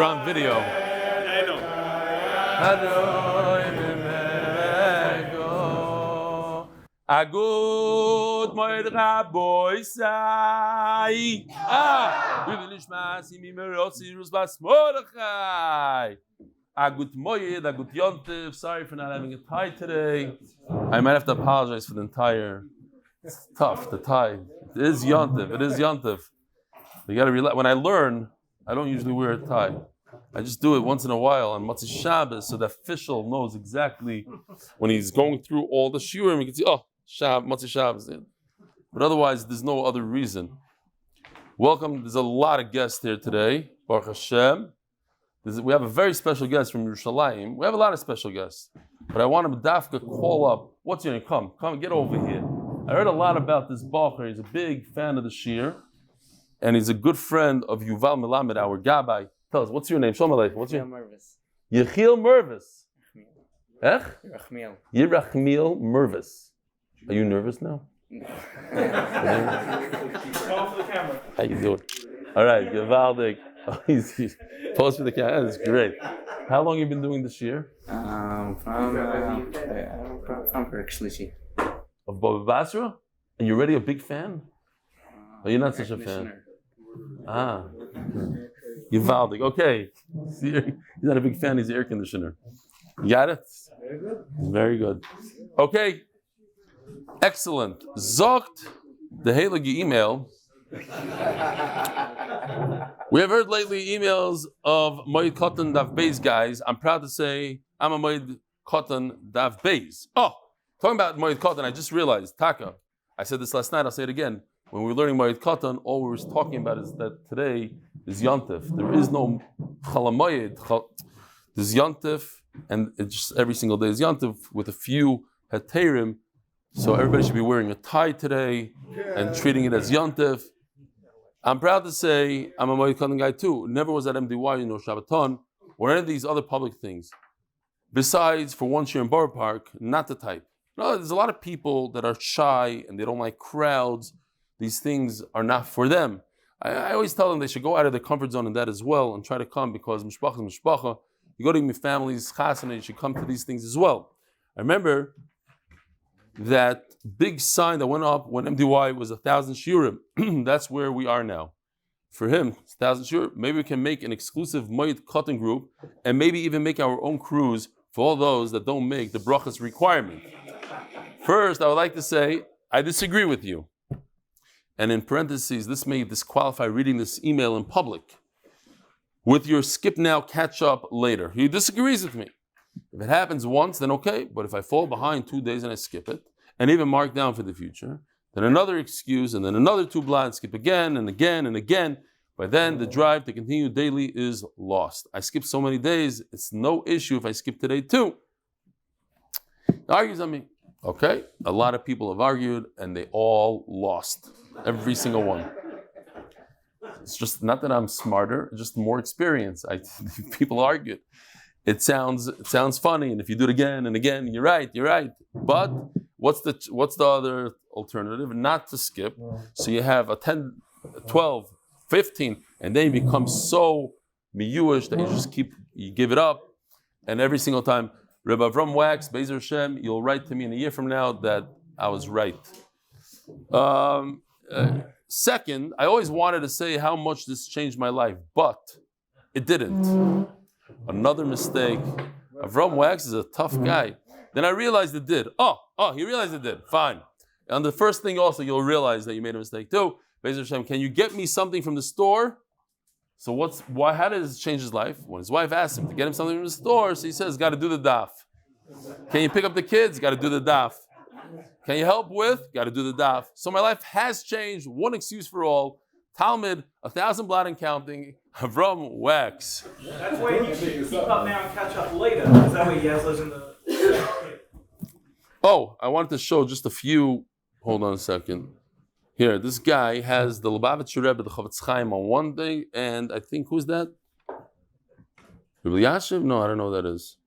You're on video. I know. Agud Moed Raboy Sai. Agud Moed, Agud Yontif. Sorry for not having a tie today. I might have to apologize for the entire. It's tough, the tie. It is Yontif. You gotta realize, when I learn, I don't usually wear a tie. I just do it once in a while on Motzei Shabbos, so the official knows exactly when he's going through all the shiurim, he can see, Motzei Shabbos. But otherwise, there's no other reason. Welcome. There's a lot of guests here today. Baruch Hashem. We have a very special guest from Yerushalayim. We have a lot of special guests. But I want him to dafka call up. What's your name? Come, get over here. I heard a lot about this Bacher. He's a big fan of the shir. And he's a good friend of Yuval Melamed, our Gabbai. Tell us, what's your name? Shalom Aleichem. What's your name? Yechiel Mervis. Yirxamiel. Yirxamiel Mervis. Are you nervous now? No. How you doing? All right, Gevaldik. He's post for the camera. That's great. How long have you been doing this year? From Shlishi. Of Bava Basra? And you're already a big fan? Or you're not such a fan? Gevaldik. Okay. He's not a big fan, he's the air conditioner. You got it? Very good. Okay. Excellent. Zogt the heilige email. We have heard lately emails of Moed Katan Daf Beis guys. I'm proud to say I'm a Moed Katan Daf Beis. Talking about Moed Katan, I just realized, Taka, I said this last night, I'll say it again. When we were learning Moed Katan, all we were talking about is that today is Yontif. There is no Chalamoyed. There's Yontif, and it's just every single day is Yontif with a few Heterim. So everybody should be wearing a tie today and treating it as Yontif. I'm proud to say I'm a Moed Katan guy too. Never was at MDY, Shabbaton, or any of these other public things. Besides, for one year in Borough Park, not the type. No, there's a lot of people that are shy and they don't like crowds. These things are not for them. I always tell them they should go out of their comfort zone in that as well and try to come because mishpacha is mishpacha. You go to your family's chasana, you should come to these things as well. I remember that big sign that went up when MDY was 1,000 shiurim. That's where we are now. For him, 1,000 shiurim. Maybe we can make an exclusive Moed Katan group and maybe even make our own cruise for all those that don't make the brachas requirement. First, I would like to say, I disagree with you. And in parentheses, this may disqualify reading this email in public. With your skip now, catch up later. He disagrees with me. If it happens once, then okay. But if I fall behind 2 days and I skip it, and even mark down for the future, then another excuse, and then another 2 blocks, skip again and again and again. By then, the drive to continue daily is lost. I skip so many days, it's no issue if I skip today too. He argues on me. Okay, a lot of people have argued, and they all lost. Every single one. It's just not that I'm smarter, just more experience. People argued. It sounds funny, and if you do it again and again, you're right. But what's the other alternative? Not to skip. So you have a 10, 12, 15, and then you become so miyuish that you give it up, and every single time, Rebbe Avram Wax, Bezer Hashem, you'll write to me in a year from now that I was right. Second, I always wanted to say how much this changed my life, but it didn't. Another mistake. Avram Wax is a tough guy. Then I realized it did. He realized it did. Fine. And the first thing also, you'll realize that you made a mistake too. Bezer Hashem, can you get me something from the store? So how did this change his life? When his wife asked him to get him something from the store, so he says, got to do the daf. Can you pick up the kids? Got to do the daf. Can you help with? Got to do the daf. So my life has changed. One excuse for all. Talmud, 1,000 blot and counting. Avram Wax. That's why you should keep up now and catch up later. Because that way he has those in the... I wanted to show just a few. Hold on a second. Here, this guy has the Lubavitcher Rebbe, the Chavetz Chaim on one thing, and I think, who's that? Rebbe Yashiv? No, I don't know who that is.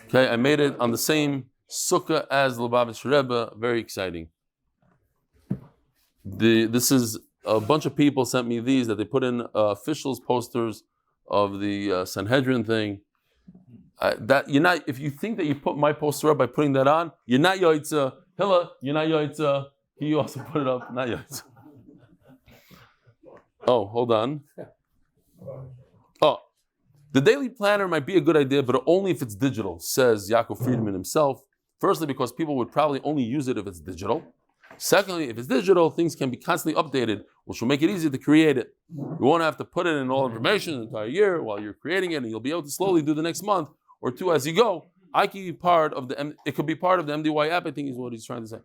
Okay, I made it on the same sukkah as the Lubavitcher Rebbe. Very exciting. This is a bunch of people sent me these that they put in officials posters Sanhedrin thing. That you're not. If you think that you put my poster up by putting that on, you're not yoitza. Hilla, you're not yoitza. He also put it up. Not yoitza. Oh, hold on. Oh, the daily planner might be a good idea, but only if it's digital, says Yaakov Friedman himself. Firstly, because people would probably only use it if it's digital. Secondly, if it's digital, things can be constantly updated, which will make it easier to create it. You won't have to put it in all information the entire year while you're creating it, and you'll be able to slowly do the next month or two as you go. It could be part of the MDY app, I think is what he's trying to say.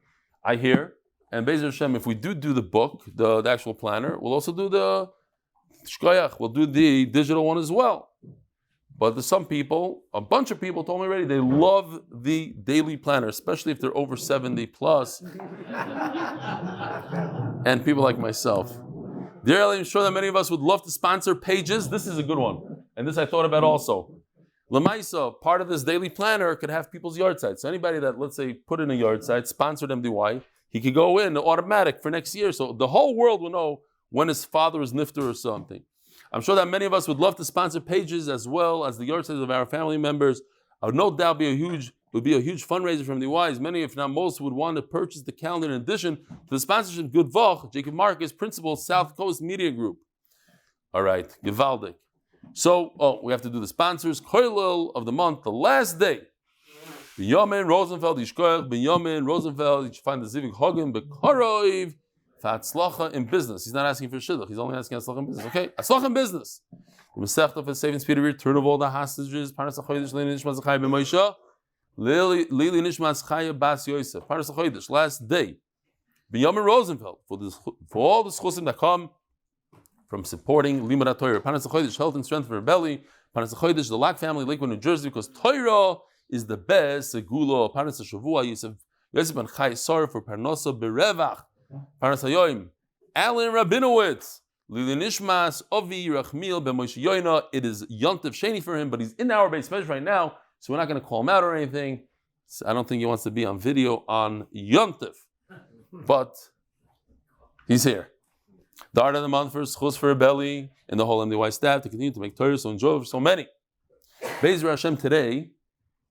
I hear, and Be'ez Hashem, if we do the book, the actual planner, we'll also do the shkoyach, we'll do the digital one as well. But there's some people, a bunch of people told me already, they love the daily planner, especially if they're over 70 plus. And people like myself. Dear Eli, I'm sure that many of us would love to sponsor pages. This is a good one. And this I thought about also. Lamaisa, part of this daily planner could have people's yard sites. So anybody that, let's say, put in a yard site, sponsored MDY, he could go in automatic for next year. So the whole world will know when his father is nifter or something. I'm sure that many of us would love to sponsor pages as well as the yard sites of our family members. I would no doubt be a huge fundraiser from the Wise. Many, if not most, would want to purchase the calendar in addition to the sponsorship. Good Vach, Jacob Marcus, Principal, South Coast Media Group. All right, Givaldik. So, we have to do the sponsors. Koilel of the month, the last day. Binyomin Rosenfeld, Yishkoyach, Binyomin Rosenfeld. You should find the Zivik Hogan, Bekoroiv, Fatzlacha in business. He's not asking for shidduch. He's only asking Atzlacha in business. Okay, Atzlacha in business. The Masechta for saving speedy return of all the hostages. Parnassa Chodesh, Lili Nishmat Zchaya Ben Moshe. Lili Nishmat Chaya Bas Yosef. Parnassa Chodesh, last day. Binyomin Rosenfeld for all the zchusim that come from supporting limud HaTorah. Parnassa Chodesh, health and strength for Rebeli. Parnassa Chodesh, the Lack family, Lakewood, New Jersey, because Torah is the best. Segula, Parnassa Shavua, Yosef Ben Chaya, Sara for Parnassa Berevach. Parnassa Yoim, Alan Rabinowitz, Lili Nishmas, Ovi, Yirchamiel, Ben Moshe Yona. It is Yontif Sheni for him, but he's in our base measure right now, so we're not going to call him out or anything. So I don't think he wants to be on video on Yontif, but he's here. The art of the month for zchus for Rebeli and the whole MDY staff to continue to make Torah so enjoyable for so many. Be'ez Hashem, today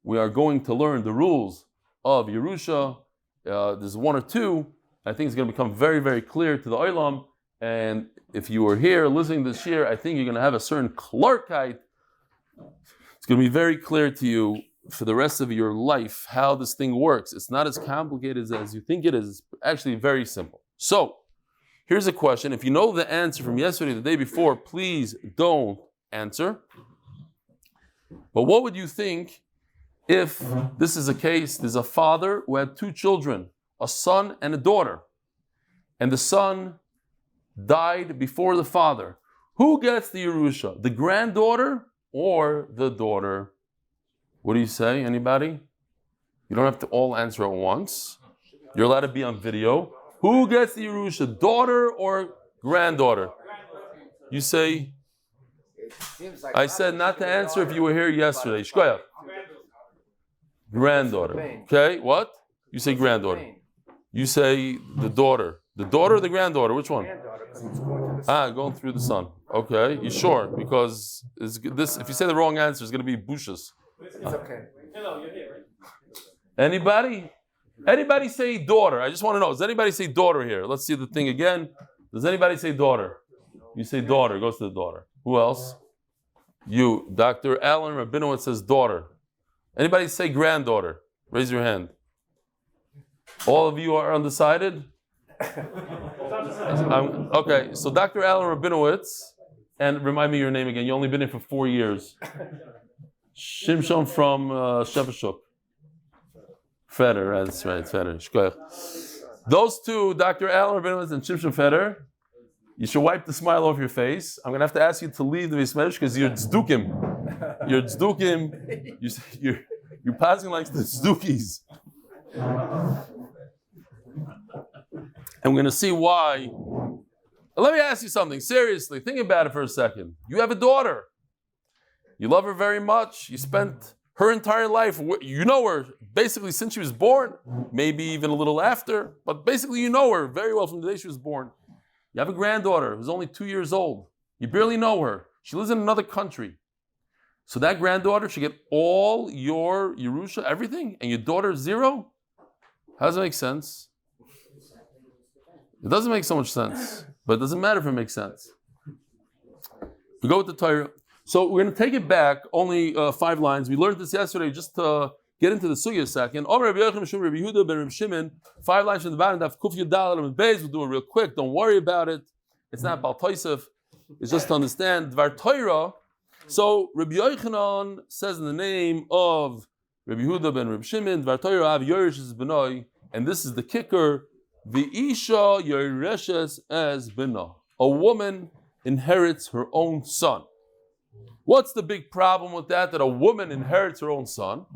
we are going to learn the rules of Yerusha. There's one or two. I think it's going to become very, very clear to the Olam. And if you were here listening this year, I think you're going to have a certain clarkite. It's going to be very clear to you for the rest of your life how this thing works. It's not as complicated as you think it is. It's actually very simple. So, here's a question. If you know the answer from yesterday, the day before, please don't answer. But what would you think if this is a case, there's a father who had two children, a son and a daughter, and the son died before the father. Who gets the Yerusha? The granddaughter or the daughter? What do you say? Anybody? You don't have to all answer at once. You're allowed to be on video. Who gets the Yerusha? Daughter or granddaughter? You say, I said not to answer if you were here yesterday. Shkoyach. Granddaughter. Okay, what? You say granddaughter. You say the daughter. The daughter or the granddaughter? Which one? Going through the son. Okay, you sure? Because this, if you say the wrong answer, it's going to be bushas. It's okay. Hello, you're here, right? Anybody? Anybody say daughter? I just want to know. Does anybody say daughter here? Let's see the thing again. Does anybody say daughter? You say daughter. Goes to the daughter. Who else? You. Dr. Alan Rabinowitz says daughter. Anybody say granddaughter? Raise your hand. All of you are undecided? Okay, so Dr. Alan Rabinowitz, and remind me your name again. You've only been here for 4 years. Shimshon from Shevashuk. Feder, that's right, Feder. Those two, Dr. Alan Rabinowitz and Shimshon Feder, you should wipe the smile off your face. I'm going to have to ask you to leave the Bismesh because you're tzdukim. You're tzdukim. You're passing like the tzdukis. I'm going to see why. Let me ask you something. Seriously, think about it for a second. You have a daughter. You love her very much. You spent her entire life, you know her basically since she was born, maybe even a little after, but basically you know her very well from the day she was born. You have a granddaughter who's only 2 years old. You barely know her. She lives in another country. So that granddaughter should get all your Yerusha, everything, and your daughter zero? How does it make sense? It doesn't make so much sense, but it doesn't matter if it makes sense. We go with the Torah. So we're going to take it back, only 5 lines. We learned this yesterday just to get into the sugya a second. 5 lines from the bottom, Daf Kuf Yudal Amud Beis. We'll do it real quick. Don't worry about it. It's not Bal Tosef. It's just to understand Dvar Torah. So Rabbi Yochanan says in the name of Rabbi Yehuda ben Reb Shimon, Dvar Torah Av Yoresh Benoi, and this is the kicker, V'isha Yoreshes as Beno. A woman inherits her own son. What's the big problem with that a woman inherits her own son?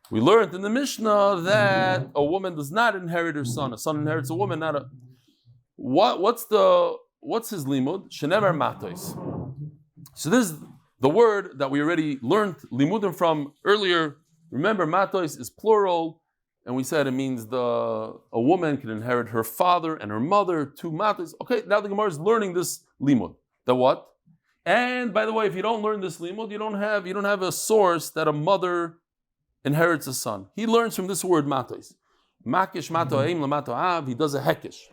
We learned in the Mishnah that a woman does not inherit her son. A son inherits a woman, not a... What's his limud? Shenever matos. So this is the word that we already learned limudim from earlier. Remember, matos is plural, and we said it means a woman can inherit her father and her mother, 2 matos. Okay, now the Gemara is learning this limud. The what? And by the way, if you don't learn this limud, you don't have a source that a mother inherits a son. He learns from this word matos. Makish mato aim lamato av. He does a hekish.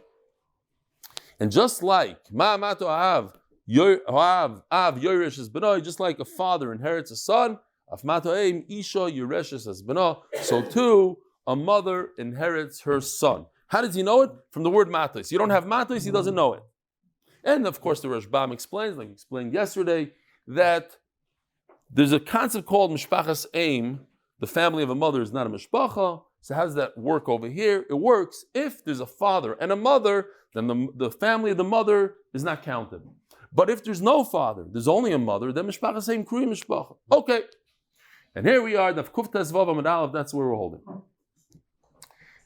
And just like ma mato av yoresh es beno, just like a father inherits a son, af mato aim isha yoresh es beno, so too a mother inherits her son. How does he know it? From the word matos. You don't have matos, he doesn't know it. And of course, the Rashbam explains, like we explained yesterday, that there's a concept called mishpachas aim. The family of a mother is not a mishpacha. So how does that work over here? It works if there's a father and a mother, then the family of the mother is not counted. But if there's no father, there's only a mother, then mishpachas aim kuri mishpacha. Okay. And here we are, Daf Kuf Tes Vav Amud Aleph, that's where we're holding.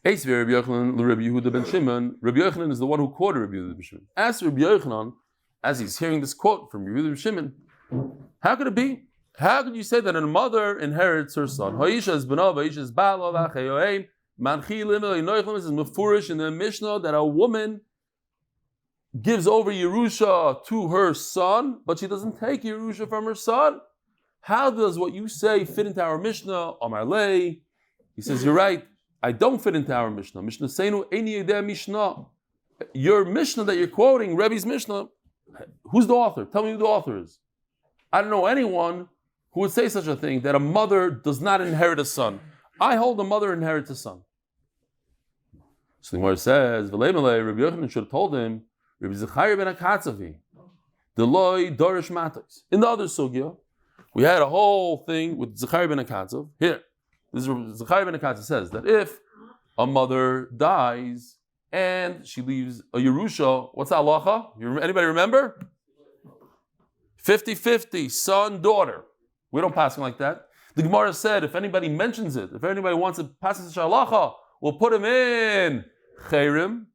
Rabbi Yehuda ben Shimon. Rabbi Yochanan is the one who quoted Rabbi Yehuda ben Shimon. Ask Rabbi Yochanan, as he's hearing this quote from Rabbi Yehuda ben Shimon, how could it be? How could you say that a mother inherits her son? Ha'isha is b'no, ha'isha is ba'alo, v'achayoim, manchi limel, inoichlim, is mefurish in the Mishnah that a woman gives over Yerusha to her son, but she doesn't take Yerusha from her son. How does what you say fit into our Mishnah? Amar lei. He says, you're right. I don't fit into our Mishnah. Mishnah Seinu Eini Yedeh Mishnah. Your Mishnah that you're quoting, Rebbe's Mishnah, who's the author? Tell me who the author is. I don't know anyone who would say such a thing, that a mother does not inherit a son. I hold a mother inherits a son. So the Gemara says, Rabbi Yochanan should have told him, Rabbi Zechariah ben Akatzavi, Deloi Dorish Matos. In the other sugya, we had a whole thing with Zechariah ben Akatzav. Here, this is Zechariah ben Akatzav says that if a mother dies and she leaves a Yerusha, what's the halacha? Anybody remember? 50-50, son, daughter. We don't pass him like that. The Gemara said if anybody mentions it, if anybody wants to pass it to halacha, we'll put him in chayrim.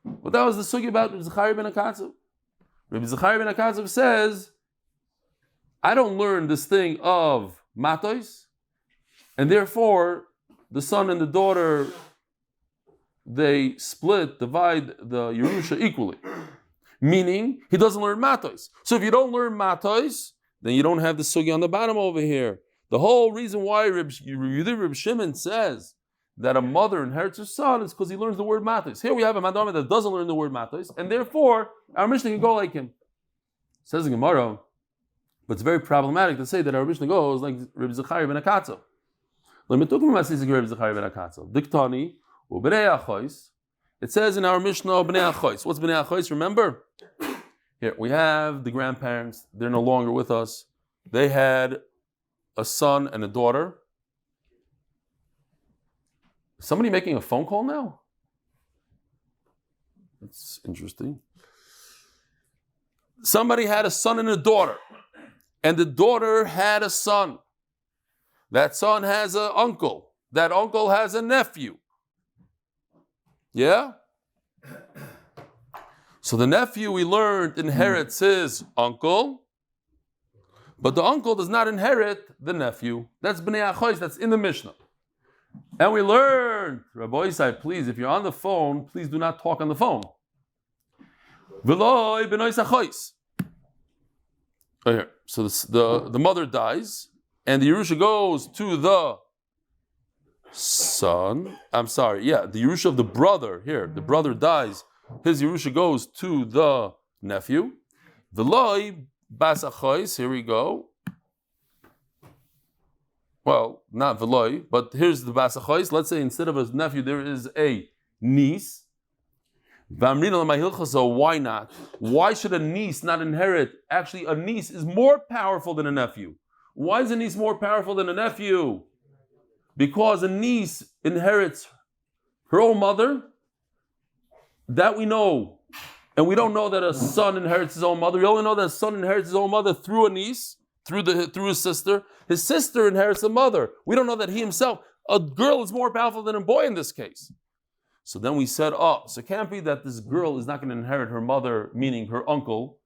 But that was the sugi about Zechariah ben Akatzav. Rabbi Zechariah ben Akatzav says, I don't learn this thing of matos, and therefore the son and the daughter, they divide the Yerusha equally. Meaning, he doesn't learn matos. So if you don't learn matos, then you don't have the sugi on the bottom over here. The whole reason why Reb Shimon says that a mother inherits her son is because he learns the word matos. Here we have a madama that doesn't learn the word matos, and therefore our Mishnah can go like him. Says the Gemara, but it's very problematic to say that our Mishnah goes like Reb Zechariah ben Akatzav. Diktani u'bnei achois. It says in our Mishnah bnei achois. What's bnei achois? Remember? Here we have the grandparents. They're no longer with us. They had a son and a daughter. Is somebody making a phone call now? That's interesting. Somebody had a son and a daughter, and the daughter had a son. That son has an uncle. That uncle has a nephew. Yeah? So the nephew, we learned, inherits his uncle, but the uncle does not inherit the nephew. That's bnei achois, that's in the Mishnah. And we learned, Rabbi Yosef, please, if you're on the phone, please do not talk on the phone. V'loi b'nois achois. Right here. So the mother dies, and the Yerusha goes to the son. I'm sorry, the Yerusha of the brother. Here, the brother dies. His Yerusha goes to the nephew. V'loi bas achois. Here we go. Well, not v'loi, but here's the bas achois. Let's say instead of a nephew, there is a niece. So why not? Why should a niece not inherit? Actually, a niece is more powerful than a nephew. Why is a niece more powerful than a nephew? Because a niece inherits her own mother. That we know. And we don't know that a son inherits his own mother. We only know that a son inherits his own mother through a niece, through his sister. His sister inherits the mother. We don't know that he himself. A girl is more powerful than a boy in this case. So then we said, so it can't be that this girl is not going to inherit her mother, meaning her uncle.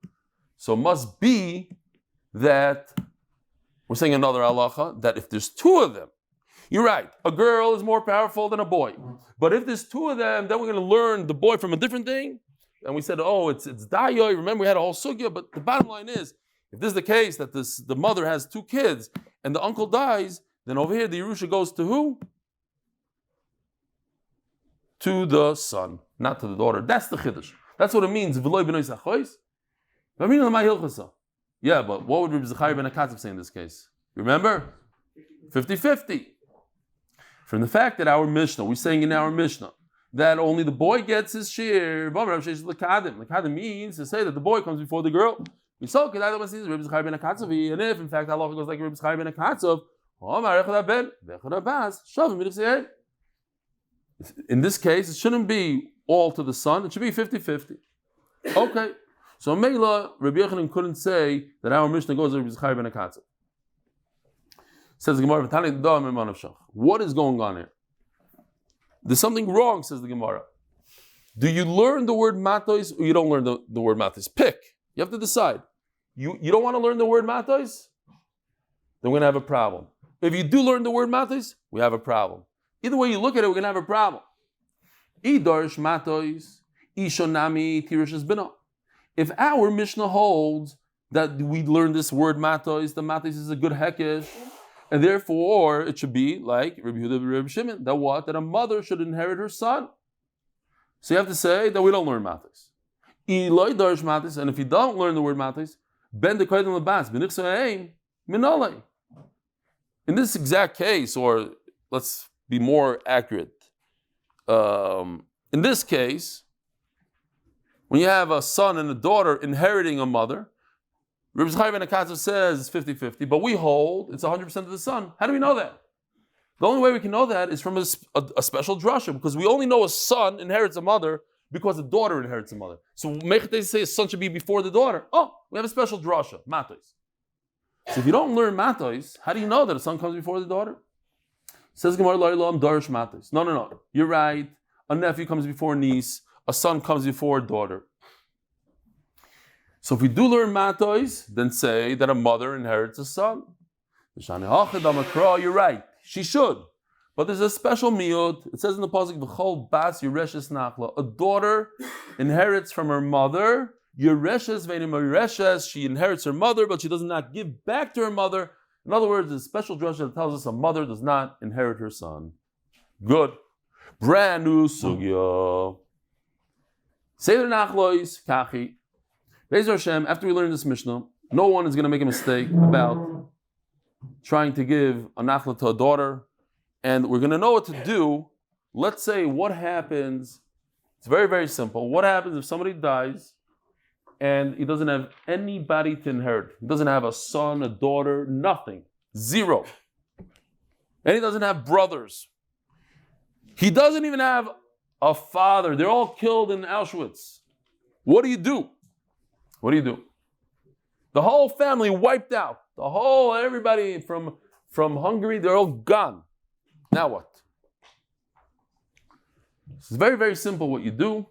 So it must be that, we're saying another halacha, that if there's two of them, you're right, a girl is more powerful than a boy. But if there's two of them, then we're going to learn the boy from a different thing. And we said, it's dayoy. Remember, we had a whole sugya, but the bottom line is, if this is the case, that the mother has two kids, and the uncle dies, then over here the Yerusha goes to who? To the son, not to the daughter. That's the chiddush. That's what it means. Yeah, but what would Rabbi Zechariah ben Akatzev say in this case? Remember? 50-50. From the fact that our Mishnah, we're saying in our Mishnah, that only the boy gets his share. Lakadim means to say that the boy comes before the girl. And if in fact Allah goes like Rabbi Zechariah ben Akatzev, in this case, it shouldn't be all to the son, it should be 50-50. Okay. So Meila, Rabbi Yochanan couldn't say that our Mishnah goes to Rabbi Zechariah ben Akatzev. Says the Gemara, what is going on here? There's something wrong, says the Gemara. Do you learn the word matos or you don't learn the word matos? Pick. You have to decide. You don't want to learn the word matos? Then we're going to have a problem. If you do learn the word matos, we have a problem. Either way you look at it, we're going to have a problem. Idarsh matos, ishonami tirishas bina. If our Mishnah holds that we learn this word matos, the matos is a good hekesh, and therefore it should be like Rabbi Yehuda and Rabbi Shimon, that what? That a mother should inherit her son. So you have to say that we don't learn matos. Eli darsh matos, and if you don't learn the word matos, ben de koydem lebas, benichsoeim minolei. In this exact case, or let's be more accurate. In this case, when you have a son and a daughter inheriting a mother, Rabbi Zechariah ben Akatzev says it's 50-50, but we hold it's 100% of the son. How do we know that? The only way we can know that is from a special drasha, because we only know a son inherits a mother because a daughter inherits a mother. So they say a son should be before the daughter. We have a special drasha, matos. So if you don't learn matos, how do you know that a son comes before the daughter? Says Gemara, Darish matos. No. You're right. A nephew comes before a niece. A son comes before a daughter. So if we do learn matos, then say that a mother inherits a son. You're right. She should. But there's a special miyud. It says in the pasuk, V'chol bas yereshes nachla. A daughter inherits from her mother. Yereshes v'enim yereshes. She inherits her mother, but she does not give back to her mother. In other words, there's a special drasha that tells us a mother does not inherit her son. Good. Brand new sugya. Seder nachlois kachi. Be'ezer Hashem, after we learn this Mishnah, no one is going to make a mistake about trying to give a nachla to a daughter, and we're going to know what to do. Let's say what happens, it's very, very simple. What happens if somebody dies and he doesn't have anybody to inherit? He doesn't have a son, a daughter, nothing. Zero. And he doesn't have brothers. He doesn't even have a father. They're all killed in Auschwitz. What do you do? What do you do? The whole family wiped out. Everybody from Hungary, they're all gone. Now what? It's very, very simple what you do.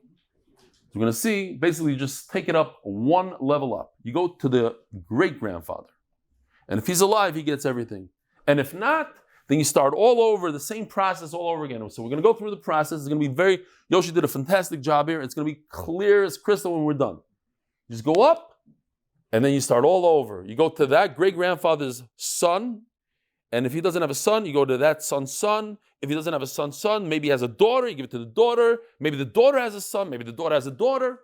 We're going to see, basically you just take it up one level up. You go to the great-grandfather. And if he's alive, he gets everything. And if not, then you start all over, the same process all over again. So we're going to go through the process. It's going to be Yoshi did a fantastic job here. It's going to be clear as crystal when we're done. You just go up, and then you start all over. You go to that great-grandfather's son, and if he doesn't have a son, you go to that son's son. If he doesn't have a son's son, maybe he has a daughter, you give it to the daughter. Maybe the daughter has a son, maybe the daughter has a daughter.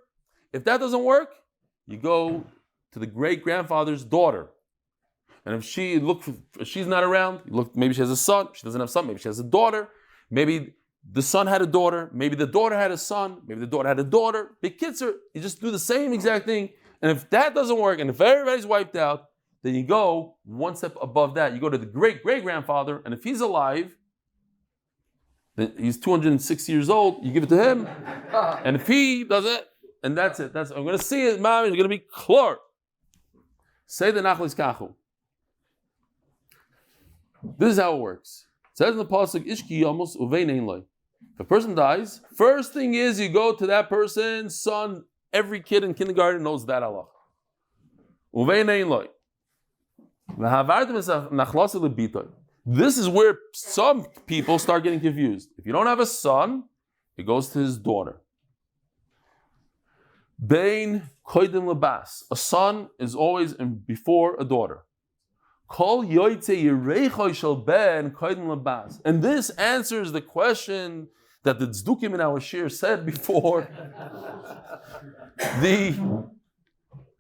If that doesn't work, you go to the great-grandfather's daughter. And if she's not around, you look, maybe she has a son, she doesn't have a son, maybe she has a daughter. Maybe the son had a daughter, maybe the daughter had a son, maybe the daughter had a daughter. Big kids are, you just do the same exact thing. And if that doesn't work, and if everybody's wiped out, then you go one step above that. You go to the great-great-grandfather, and if he's alive, then he's 206 years old, you give it to him. And if he doesn't, and that's it. I'm going to see it, Mom, it's going to be clear. Say the Nachlis Kachu. This is how it works. It says in the pasuk, Ishki Yamos Uvein Ein Loi. If a person dies, first thing is you go to that person's son. Every kid in kindergarten knows that Allah. Uvein Ein Loi. This is where some people start getting confused. If you don't have a son, it goes to his daughter. Bein koidim labas. A son is always before a daughter. Kol yoytze yireichoi shel ben koidim labas. And this answers the question that the tzdukim in our shir said before. Even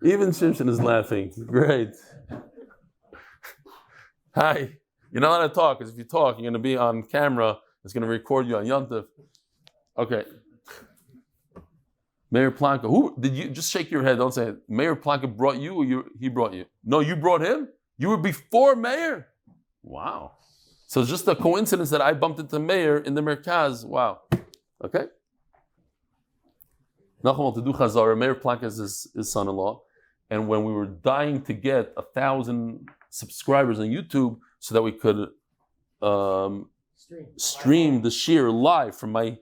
Shimshon is laughing. Great. Hi. You're not allowed to talk, because if you talk, you're going to be on camera. It's going to record you on Yontif. Okay. Mayor Planka. Who did you just shake your head? Don't say it. Mayor Planka brought you, or he brought you? No, you brought him? You were before Mayor? Wow. So it's just a coincidence that I bumped into Mayor in the Merkaz. Wow. Okay. Nachum to do Chazara. Mayor Planka is his son-in-law. And when we were dying to get 1,000 subscribers on YouTube so that we could stream the shir live from my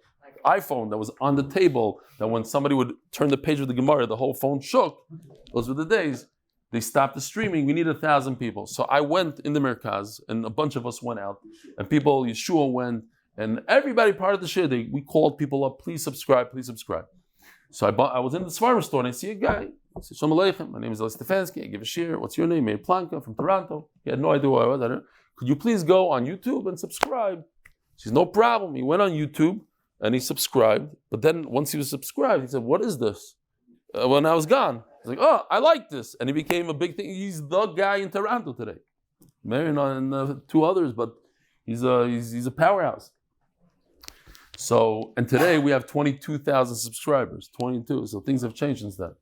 iPhone that was on the table, that when somebody would turn the page of the Gemara, the whole phone shook. Those were the days. They stopped the streaming. We needed 1,000 people. So I went in the Merkaz, and a bunch of us went out. And people, Yeshua went, and everybody part of the shir, we called people up, please subscribe, please subscribe. So I was in the Svarma store, and I see a guy. I said, Shalom Aleichem, my name is Eli Stefansky, I give a shir. What's your name? Meir Planka from Toronto. He had no idea who I was. I don't know. Could you please go on YouTube and subscribe? She said, no problem. He went on YouTube and he subscribed. But then once he was subscribed, he said, what is this? When I was gone, he's like, oh, I like this. And he became a big thing. He's the guy in Toronto today. Meir and two others, but he's a powerhouse. So, and today we have 22,000 subscribers, 22. So things have changed since then.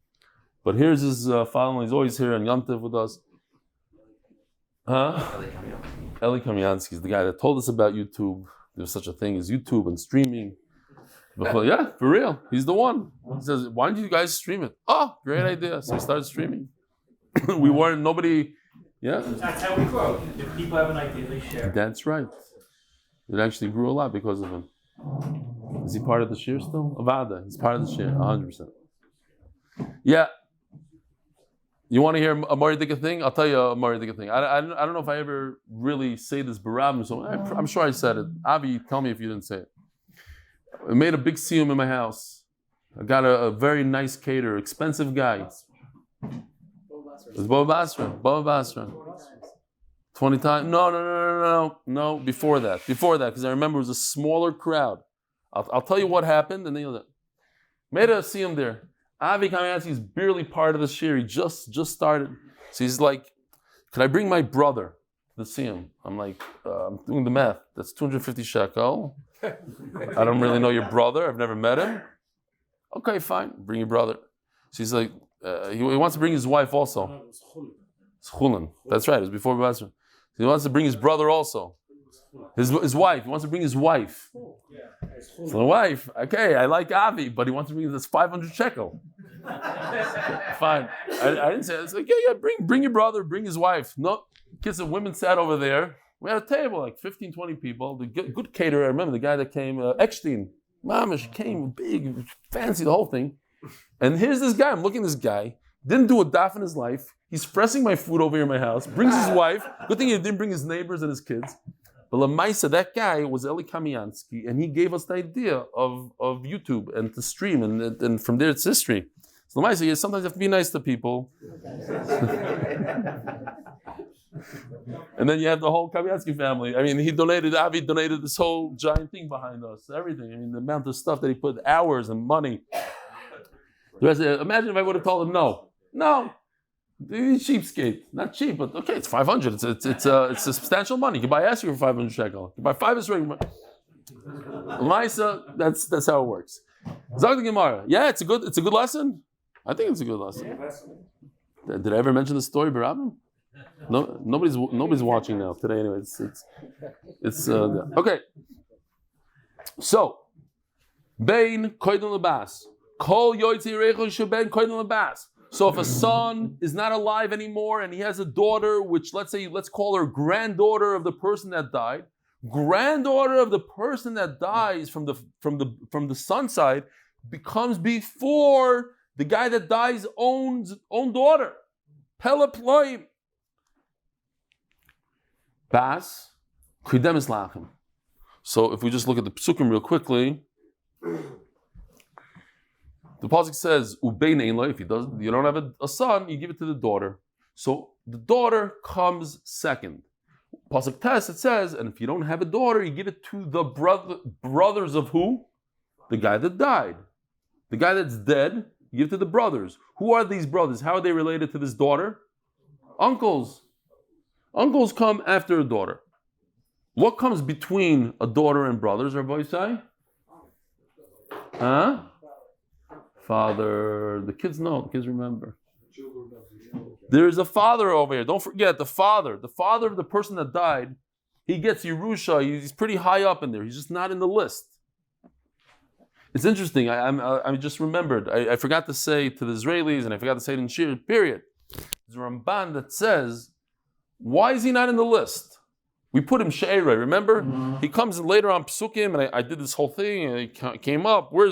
But here's his father-in-law. He's always here in Yontif with us. Eli Kamyansky is the guy that told us about YouTube. There's such a thing as YouTube and streaming. But yeah, for real. He's the one. He says, why don't you guys stream it? Oh, great idea. So we started streaming. Nobody, yeah. That's how we grow. If people have an idea, they share. That's right. It actually grew a lot because of him. Is he part of the shir still? Avada. He's part of the shir, 100%. Yeah. You want to hear a Moridika thing? I'll tell you a Moridika thing. I don't know if I ever really say this barab, so I'm sure I said it. Avi, tell me if you didn't say it. I made a big siyum in my house. I got a very nice caterer, expensive guy. It was Bava Basra. 20 times? No. Before that, because I remember it was a smaller crowd. I'll tell you what happened, and then you'll made a siyum there. Avi Kamyansky is barely part of the shir. He just started. So he's like, could I bring my brother to the siyum? I'm like, I'm doing the math. That's 250 shekel. I don't really know your brother. I've never met him. Okay, fine. Bring your brother. So he's like, he wants to bring his wife also. Zchusim. That's right. It was before Basra. He wants to bring his brother also. His wife. He wants to bring his wife. So the wife, okay, I like Avi, but he wants to bring this 500 shekel. Fine. I didn't say it. It's like, yeah, bring your brother, bring his wife. No, kids and women sat over there. We had a table, like 15, 20 people. The good caterer, I remember the guy that came, Eckstein. Mamish came, big, fancy, the whole thing. And here's this guy, I'm looking at this guy, didn't do a daf in his life. He's pressing my food over here in my house, brings his wife. Good thing he didn't bring his neighbors and his kids. But Lamaisa, that guy was Eli Kamyansky, and he gave us the idea of YouTube and to stream, and from there it's history. So Lamaisa, sometimes you have to be nice to people. And then you have the whole Kamiatsky family. I mean, Avi donated this whole giant thing behind us, everything. I mean, the amount of stuff that he put, hours and money. Imagine if I would have told him no. Cheapskate, not cheap, but okay, it's 500. It's a substantial money. You can buy Esrog for 500 shekel. You can buy 5 Esrog. Maisa, that's how it works. Zag the Gemara. Yeah, it's a good lesson. I think it's a good lesson. Did I ever mention the story, Barabim? No, nobody's watching now today. Anyway, it's okay. So, Bein koydon lebas, kol yoytzi reichon sheben koydon lebas. So if a son is not alive anymore and he has a daughter, which let's call her granddaughter of the person that died, granddaughter of the person that dies from the son's side becomes before the guy that dies own daughter. Pele ploim. Bas kidem is lachim. So if we just look at the psukim real quickly. The pasuk says, "Ubein Eli." If you don't have a son, you give it to the daughter. So the daughter comes second. Pasuk Tes, it says, and if you don't have a daughter, you give it to the brothers of who? The guy that died. The guy that's dead, you give it to the brothers. Who are these brothers? How are they related to this daughter? Uncles. Uncles come after a daughter. What comes between a daughter and brothers, Rabbi Yisai? Huh? Father. The kids know. The kids remember. There's a father over here. Don't forget the father. The father of the person that died. He gets Yerusha. He's pretty high up in there. He's just not in the list. It's interesting. I just remembered. I forgot to say to the Israelis, and I forgot to say it in Shir. Period. There's a Ramban that says, why is he not in the list? We put him She'erei, remember? Mm-hmm. He comes later on Psukim, and I did this whole thing, and he came up. We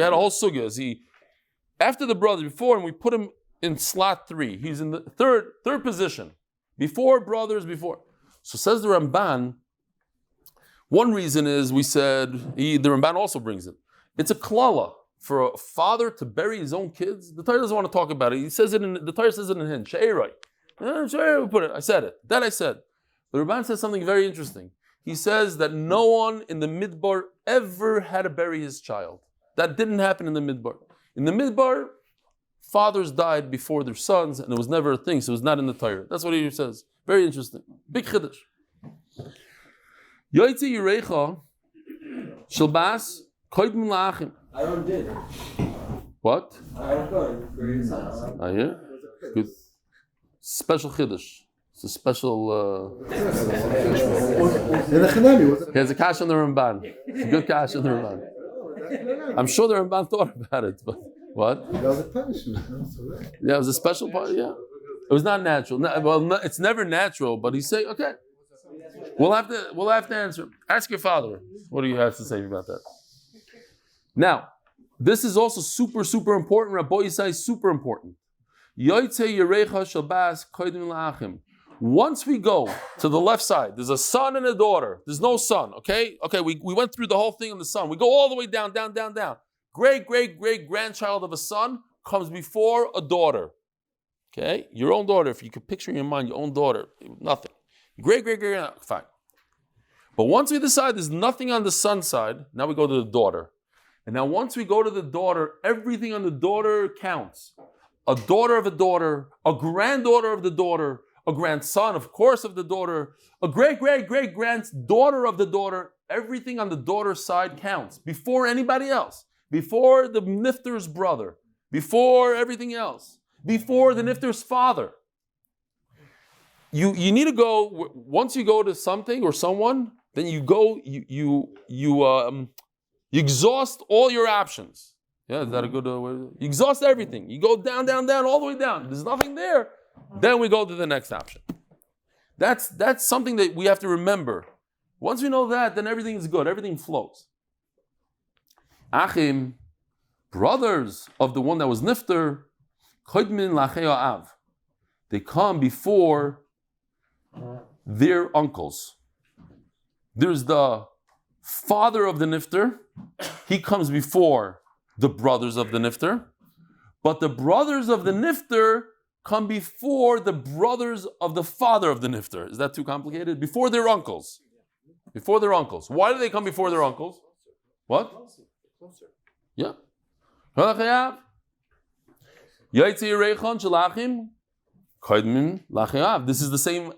had a whole sugya. Is he after the brothers before, and we put him in slot 3. He's in the third position. Before brothers, before. So says the Ramban, one reason is we said, the Ramban also brings it. It's a klala for a father to bury his own kids. The Torah doesn't want to talk about it. The Torah says it in him. She'erei. Put it. I said it. That I said. The Ramban says something very interesting. He says that no one in the Midbar ever had to bury his child. That didn't happen in the Midbar. In the Midbar, fathers died before their sons, and it was never a thing, so it was not in the Torah. That's what he says. Very interesting. Big chiddush. Yoitzi Yerecha Shalbas Koydem Lachim. Aaron did. What? Aaron I hear. Good. Special chiddush. It's a special. He has a cash on the Ramban. It's a good cash on the Ramban. I'm sure the Ramban thought about it, but what? That was a punishment. Yeah, it was a special part. Yeah, it was not natural. It's never natural. But he's saying, okay, we'll have to answer. Ask your father. What do you have to say about that? Now, this is also super, super important. Rabbi Yisai is super important. Once we go to the left side, there's a son and a daughter. There's no son, okay? Okay, we went through the whole thing on the son. We go all the way down. Great-great-great-grandchild of a son comes before a daughter. Okay? Your own daughter, if you could picture in your mind your own daughter, nothing. Great-great-great, fine. But once we decide there's nothing on the son's side, now we go to the daughter. And now once we go to the daughter, everything on the daughter counts. A daughter of a daughter, a granddaughter of the daughter, a grandson, of course, of the daughter, a great-great-great-granddaughter of the daughter. Everything on the daughter's side counts before anybody else, before the nifter's brother, before everything else, before the nifter's father. You need to go, once you go to something or someone, then you go, you exhaust all your options. Yeah, is that a good way? You exhaust everything. You go down, all the way down. There's nothing there. Then we go to the next option. That's something that we have to remember. Once we know that, then everything is good. Everything flows. Achim, brothers of the one that was nifter, koydmin lachei av. They come before their uncles. There's the father of the nifter. He comes before the brothers of the nifter. But the brothers of the nifter come before the brothers of the father of the nifter. Is that too complicated? Before their uncles. Before their uncles. Why do they come before their uncles? What? Closer. Yeah. This is the same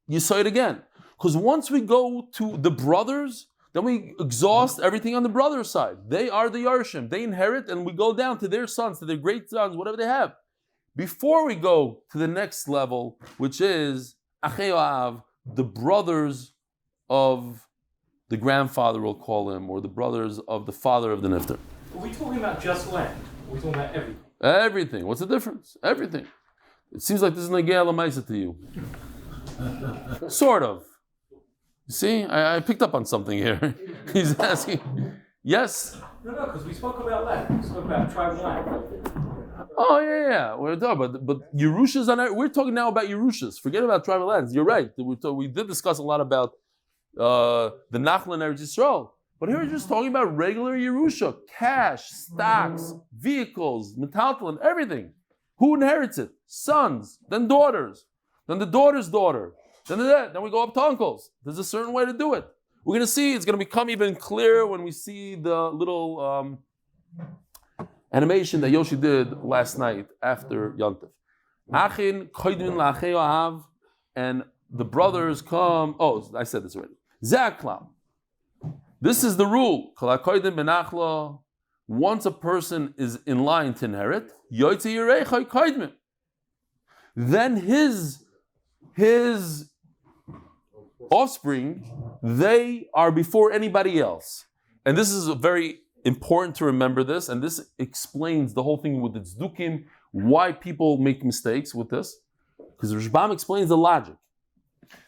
Yisoid again. Because once we go to the brothers, then we exhaust everything on the brother's side. They are the Yarshim. They inherit, and we go down to their sons, to their great sons, whatever they have. Before we go to the next level, which is Achei, the brothers of the grandfather, we'll call him, or the brothers of the father of the nifter. Are we talking about just land? Are we talking about everything? Everything. What's the difference? Everything. It seems like this is Nagea Lamaisa to you. Sort of. You see, I picked up on something here. He's asking. Yes? No, because we spoke about land. We spoke about tribal land. Oh, yeah. We're talking about, but Yerushas, we're talking now about Yerushas. Forget about tribal lands. You're right. We did discuss a lot about the Nachla and Eretz Yisrael. But here we're just talking about regular Yerusha. Cash, stocks, vehicles, metaltalin, everything. Who inherits it? Sons, then daughters, then the daughter's daughter, then we go up to uncles. There's a certain way to do it. We're going to see, it's going to become even clearer when we see the little animation that Yoshi did last night after Yontif. Achin koidmin la'achei av, and the brothers come. Oh, I said this already. Zaklam. This is the rule. Kol hakoidim benachla. Once a person is in line to inherit, yoytze yireichai koidmin. Then his offspring, they are before anybody else. And this is very important to remember this, and this explains the whole thing with the tzdukim, why people make mistakes with this. Because Rishbam explains the logic.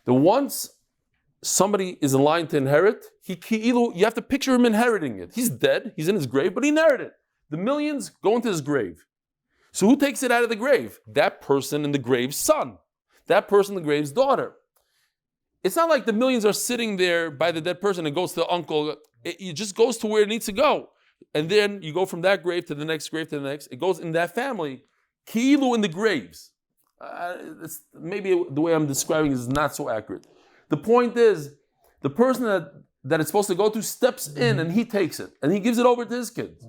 That once somebody is in line to inherit, you have to picture him inheriting it. He's dead, he's in his grave, but he inherited it. The millions go into his grave. So who takes it out of the grave? That person in the grave's son. That person in the grave's daughter. It's not like the millions are sitting there by the dead person and goes to the uncle. It just goes to where it needs to go. And then you go from that grave to the next grave to the next. It goes in that family. Ki'ilu in the graves. Maybe the way I'm describing is not so accurate. The point is, the person that it's supposed to go to steps in and he takes it. And he gives it over to his kids.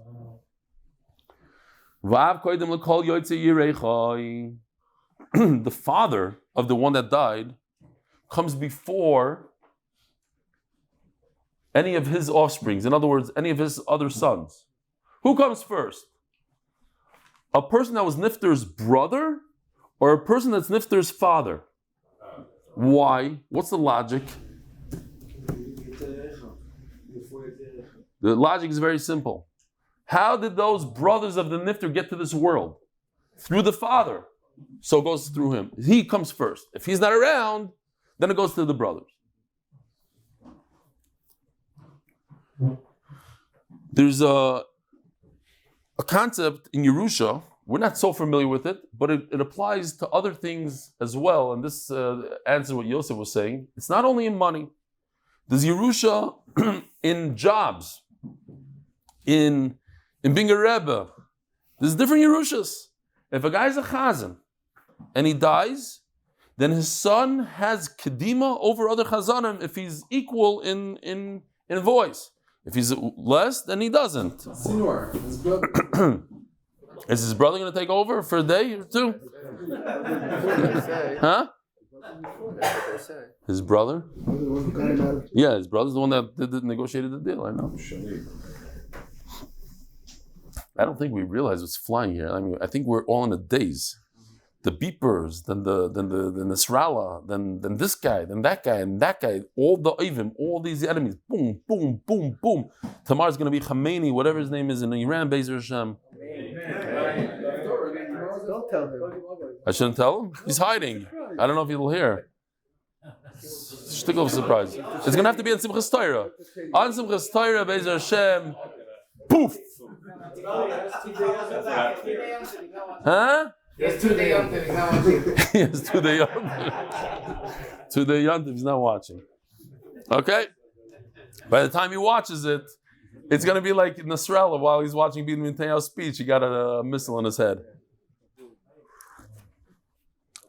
The father of the one that died comes before any of his offsprings. In other words, any of his other sons. Who comes first? A person that was Nifter's brother or a person that's Nifter's father? Why? What's the logic? The logic is very simple. How did those brothers of the Nifter get to this world? Through the father. So it goes through him. He comes first. If he's not around, then it goes to the brothers. There's a concept in Yerusha, we're not so familiar with it, but it applies to other things as well. And this answers what Yosef was saying. It's not only in money. There's Yerusha in jobs, in being a Rebbe. There's different Yerushas. If a guy's a Chazan and he dies, then his son has Kedima over other Chazanim if he's equal in voice. If he's less, then he doesn't. Sinor, his brother. Is his brother going to take over for a day or two? Huh? His brother? Yeah, his brother's the one that negotiated the deal. I know. I don't think we realize what's flying here. I mean, I think we're all in a daze. The beepers, then the Nasrallah, then this guy, then that guy, and that guy, all the Oivim, all these enemies, boom, boom, boom, boom. Tomorrow's going to be Khamenei, whatever his name is, in Iran, Bezer Hashem. Don't tell him. I shouldn't tell him? He's hiding. I don't know if he'll hear. Shtickle of surprise. It's going to have to be on Simchas Torah. On Simchas Torah, Bezer Hashem, poof! Huh? Yes, 2 day Yontif, he's not watching. Yes, 2 day Yontif. 2 day Yontif, he's not watching. Okay? By the time he watches it, it's going to be like Nasrallah while he's watching Binyomin Rosenfeld's speech. He got a missile in his head.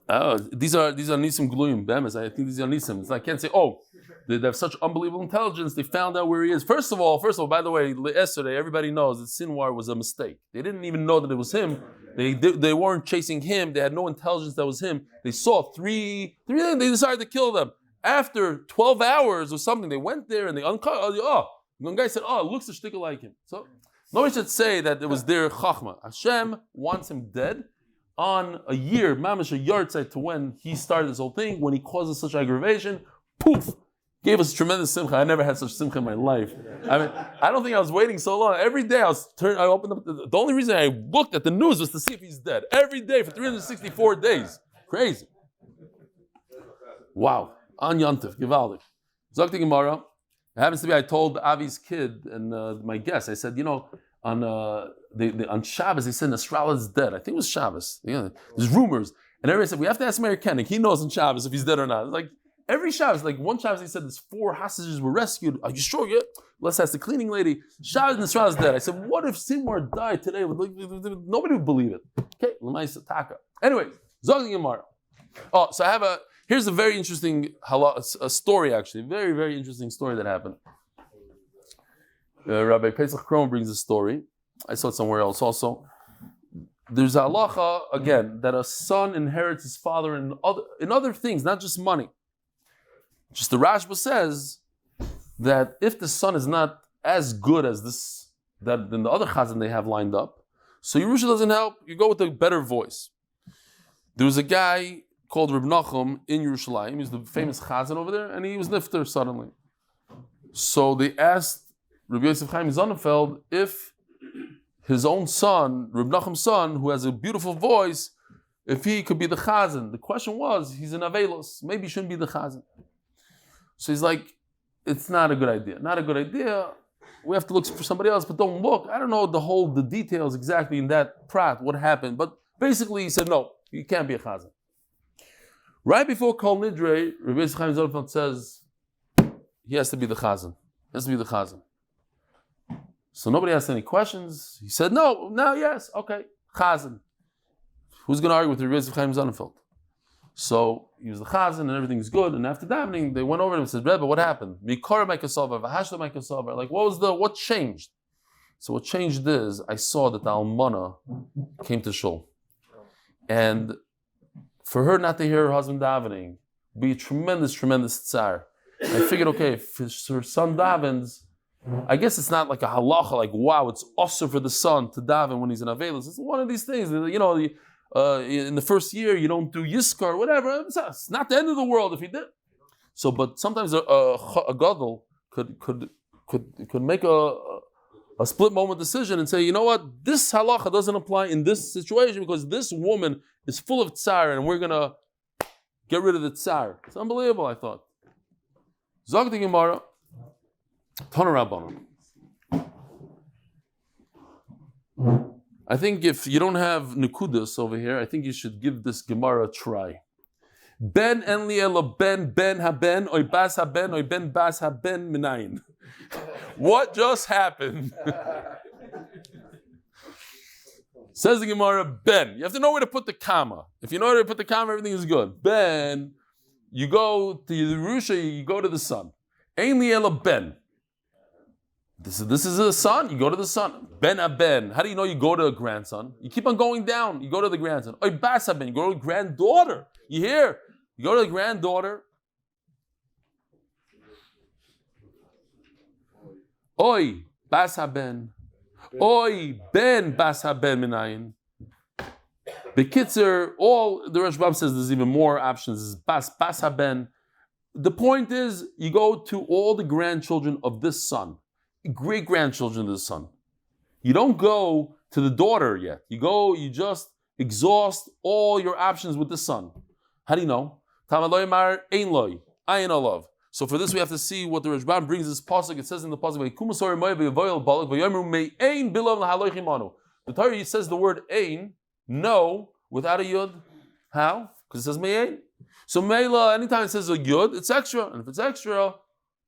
Oh, these are nisim gluyim bemes. I think these are nisim. I can't say, oh, they have such unbelievable intelligence. They found out where he is. First of all, by the way, yesterday everybody knows that Sinwar was a mistake. They didn't even know that it was him. They weren't chasing him. They had no intelligence that was him. They saw three. They decided to kill them. After 12 hours or something, they went there and they uncovered. Oh, one guy said, oh, it looks a shtickle like him. So nobody should say that it was their chachma. Hashem wants him dead on a year, mamash a yahrzeit to when he started this whole thing, when he causes such aggravation, poof, gave us tremendous simcha. I never had such simcha in my life. I mean, I don't think I was waiting so long. Every day I opened up, the only reason I looked at the news was to see if he's dead. Every day for 364 days. Crazy. Wow. An Yontif, Givaldik. Zokti Gemara. It happens to be, I told Avi's kid and my guest, I said, on Shabbos, they said Nasrallah is dead. I think it was Shabbos. There's rumors. And everybody said, we have to ask Meir Kennick. He knows on Shabbos if he's dead or not. It's like every Shabbos, like one Shabbos, they said there's 4 hostages were rescued. Are you sure? Yeah. Let's ask the cleaning lady. Shabbos, Nasrallah is dead. I said, what if Sinwar died today? Nobody would believe it. Okay, L'maisa Taka. Anyways, Zogni Gemara. Oh, so here's a very interesting a story actually. Very, very interesting story that happened. Rabbi Pesach Kron brings a story. I saw it somewhere else also. There's a halacha, again, that a son inherits his father in other things, not just money. Just the Rashba says that if the son is not as good as than the other chazan they have lined up, so Yerusha doesn't help, you go with a better voice. There was a guy called Reb Nachum in Yerushalayim. He's the famous chazan over there, and he was nifter suddenly. So they asked Rabbi Yosef Chaim Rosenfeld if his own son, Reb Nachum's son, who has a beautiful voice, if he could be the chazan. The question was, he's an avelos. Maybe he shouldn't be the chazan. So he's like, it's not a good idea. Not a good idea. We have to look for somebody else, but don't look. I don't know the details exactly in that prat, what happened. But basically he said, no, you can't be a chazan. Right before Kol Nidre, Rabbi Yosef Chaim Rosenfeld says, he has to be the chazan. He has to be the chazan. So nobody asked any questions. He said, no, yes, okay, chazan. Who's going to argue with Rabbi Yosef Chaim Rosenfeld? So he was the chazan and everything's good. And after davening, they went over to him and said, Rebbe, what happened? Like, what changed? So what changed is, I saw that the almana came to shul. And for her not to hear her husband davening, be a tremendous, tremendous tsar. I figured, okay, if her son davens, I guess it's not like a halacha, like, wow, it's also for the son to daven when he's in Avelis. It's one of these things, in the first year, you don't do yiskar, whatever. It's not the end of the world if he did. So, but sometimes a gadol could make a split moment decision and say, you know what, this halacha doesn't apply in this situation because this woman is full of tsar and we're going to get rid of the tsar. It's unbelievable, I thought. Zog the Gemara. I think if you don't have Nukudas over here, I think you should give this Gemara a try. Ben enli elo ben haben oy bas haben oy ben bas haben minayin. What just happened? Says the Gemara, Ben. You have to know where to put the comma. If you know where to put the comma, everything is good. Ben, you go to the Yerusha, you go to the son. Enli elo ben. This is a son, you go to the son. Ben aben. How do you know you go to a grandson? You keep on going down, you go to the grandson. Oy bas haben, you go to the granddaughter. You hear? You go to the granddaughter. Oy bas haben. Oy ben bas haben minayin. Bekitzer, all the Rashbam says there's even more options. Is bas haben. The point is, you go to all the grandchildren of this son. Great-grandchildren of the son. You don't go to the daughter yet. You just exhaust all your options with the son. How do you know? So for this we have to see what the Rashbam brings this pasuk. It says in the pasuk, the Torah says the word ein, no, without a yud. How? Because it says me'ein. So meila, anytime it says a yud, it's extra. And if it's extra,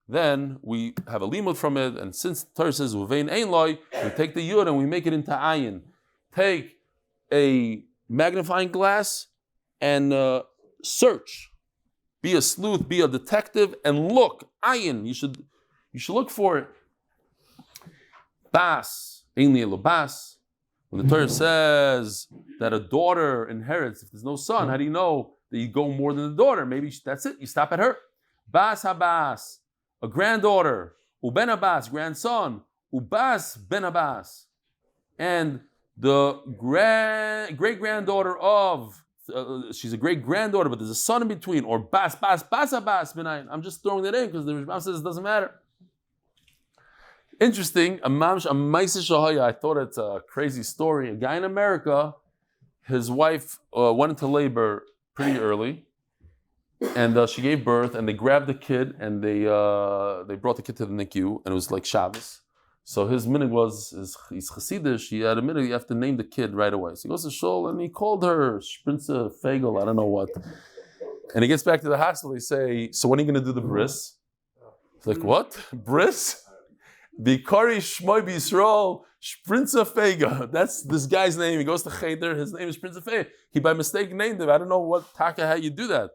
then we have a limud from it, and since Torah says uvein ein loy, we take the yud and we make it into ayin. Take a magnifying glass and search. Be a sleuth, be a detective, and look. Ayin, you should look for it. Bas, Einli Bas. When the Torah says that a daughter inherits, if there's no son, how do you know that you go more than the daughter? Maybe that's it, you stop at her. Bas habas, a granddaughter. Uben Abbas, grandson. Ubas ben Abbas. And the great-granddaughter of, she's a great-granddaughter, but there's a son in between, or Bas Abbas benayin. I'm just throwing that in because the Rishbam says it doesn't matter. Interesting, a Maisa Shahaya, I thought it's a crazy story. A guy in America, his wife went into labor pretty early, and she gave birth, and they grabbed the kid, and they brought the kid to the NICU, and it was like Shabbos. So his minhag was, he's Chassidish, he had a minhag, you have to name the kid right away. So he goes to shul, and he called her Sprinza Fagel, I don't know what. And he gets back to the hospital, they say, so when are you going to do the bris? He's like, what? Bris? Bikari Shmoy B'Yisrael Sprinza Fayga. That's this guy's name. He goes to Cheder. His name is Sprinza Fayga. He by mistake named him. I don't know what taka how you do that.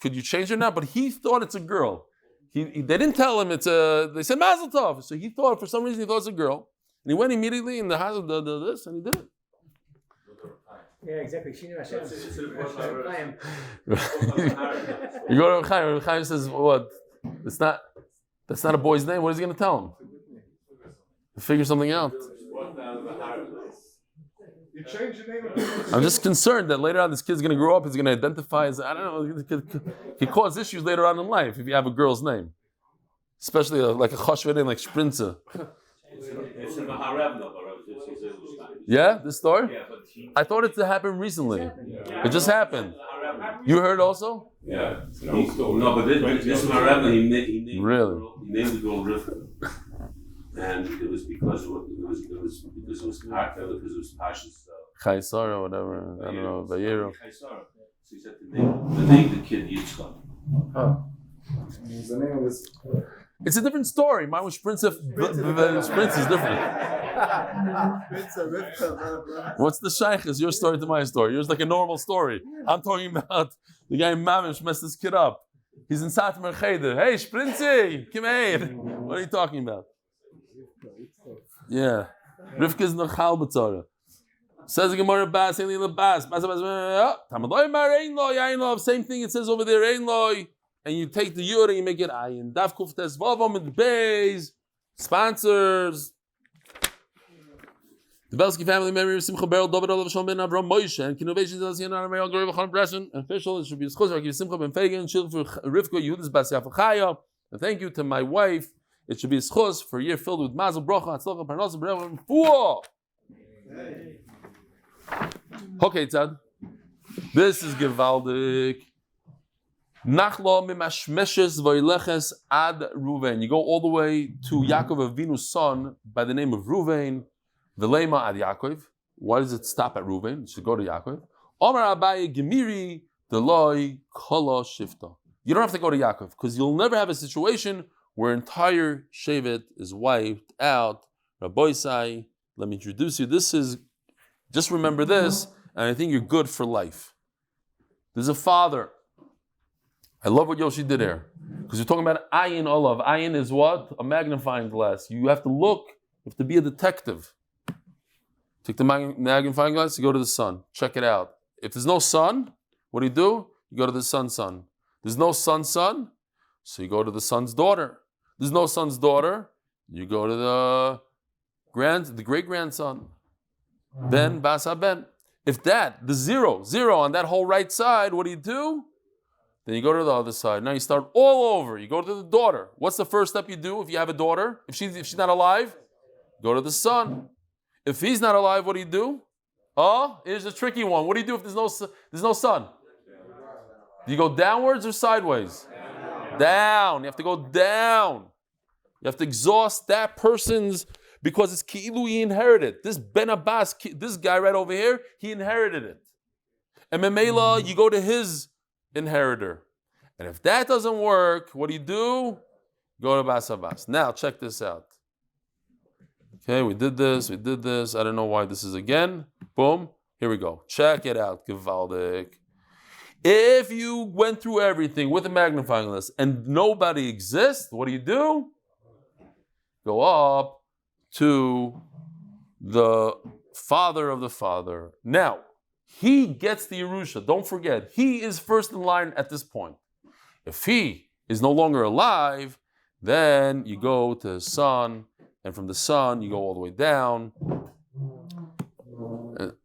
Could you change it now? But he thought it's a girl. They didn't tell him it's a. They said Mazel Tov. So he thought for some reason he thought it's a girl, and he went immediately in the house of this, and he did it. Yeah, exactly. She knew Hashem. You go to Rav Chaim. Rav Chaim says, "What? That's not a boy's name. What is he going to tell him? Figure something out." You change the name of I'm just concerned that later on this kid's going to grow up. He's going to identify as, I don't know, it could cause issues later on in life if you have a girl's name, especially like a chashva name like Sprinza. Yeah, this story. I thought it happened recently. It just happened. You heard also? Yeah. No, but this Maravna, he named the girl Rivka. And it was because it was Pashas. Chaya Sara or whatever. I don't know. Vayero. So he said to name the kid Yitzchak. Oh. The name of this. It's a different story. Mine was Sprinza. Sprinza is different. What's the shaykhs? Your story to my story. Yours like a normal story. I'm talking about the guy in Mamish messed this kid up. He's in Satmar Cheder. Hey, Sprinzi, come here. What are you talking about? Yeah. Rivka is Nachal B'Tzara. Says the Gemara Bas, Eli Bas, same thing it says over there, Ein Loi. And you take the yud and you make it ayin. Daf Kuf Tes Vav Amud Beis. Sponsors. The Belsky family member of Simcha Berel, David Olav Shalom Ben Avram Moshe, and Kidnovations LLC, and Rav Eli Stefansky, official. It should be zchusim for Akiva Simcha Ben Fayga, and Shil for Rivka Yehudas Bas Chaya. And thank you to my wife. It should be zchusim for a year filled with mazel bracha, atzlacha, Parnassa, Berel, and fuah. Okay, Tzad. This is gewaldig. Nachlo mimashmeshes vayleches ad Ruvain. You go all the way to Yaakov Avinu's son by the name of Ruvain. Velema ad Yaakov. Why does it stop at Ruvain? It should go to Yaakov. Omar Abaye Gemiri Deloi Kala Shifta. You don't have to go to Yaakov because you'll never have a situation where entire Shevet is wiped out. Rabbi Sai, let me introduce you. This is, just remember this, and I think you're good for life. There's a father. I love what Yoshi did here. Because you're talking about ayin olav. Ayin is what? A magnifying glass. You have to look, you have to be a detective. Take the magnifying glass, you go to the sun. Check it out. If there's no sun, what do? You go to the sun's son. There's no sun's son, so you go to the son's daughter. There's no son's daughter, you go to the great-grandson. Ben, Basa Ben. If the zero on that whole right side, what do? Then you go to the other side. Now you start all over. You go to the daughter. What's the first step you do if you have a daughter? If she's not alive, go to the son. If he's not alive, what do? Oh, here's a tricky one. What do you do if there's no son? Do you go downwards or sideways? Down. You have to go down. You have to exhaust that person's, because it's ki'ilu he inherited. This Ben Abbas, this guy right over here, he inherited it. And Memela, you go to his inheritor. And if that doesn't work, what do? Go to Bas Abbas. Now, check this out. Okay, we did this. I don't know why this is again. Boom. Here we go. Check it out. Gewaldig. If you went through everything with a magnifying glass and nobody exists, what do? Go up to the father of the father. Now, he gets the Yerusha. Don't forget, he is first in line at this point. If he is no longer alive, then you go to his son, and from the son, you go all the way down.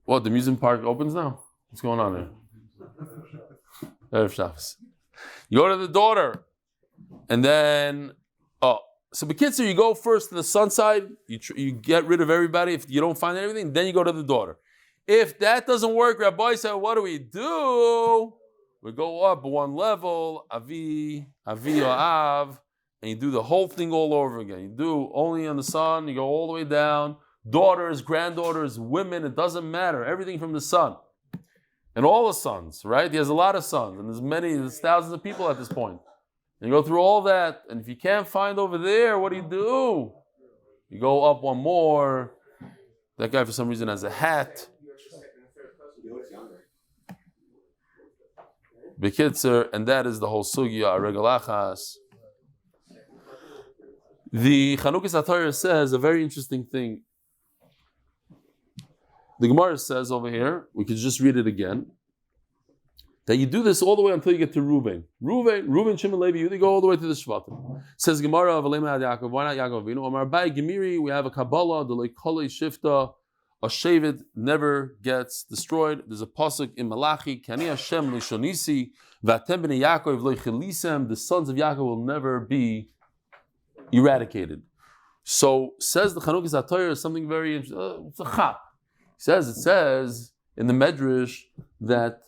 What, the amusement park opens now? What's going on there? Erev Shabbos. You go to the daughter, and then, so B'kitzur, you go first to the son side, you get rid of everybody. If you don't find everything, then you go to the daughter. If that doesn't work, Rabbi said, what do? We go up one level, Avi or Av, and you do the whole thing all over again. You do only on the son, you go all the way down, daughters, granddaughters, women, it doesn't matter, everything from the son. And all the sons, right? He has a lot of sons, and there's thousands of people at this point. And you go through all that, and if you can't find over there, what do? You go up one more. That guy for some reason has a hat. B'kitzur, and that is the whole sugya, regalachas. The Chanukas HaTorah says a very interesting thing. The Gemara says over here, we could just read it again, that you do this all the way until you get to Reuven, Shimon, Levi, you go all the way to the Shvatim. Says Gemara of Alema Yaakov, why not Yaakov Avinu? Omar Bai Gemiri, we have a Kabbalah, the Lekole Shifta, a Shevet never gets destroyed. There's a pasuk in Malachi, Kani Hashem Lishonisi, Vatem b'nei Yaakov Leichelisem, the sons of Yaakov will never be eradicated. So says the Chanukas HaTorah something very interesting. It's a chap. It says in the Medrash that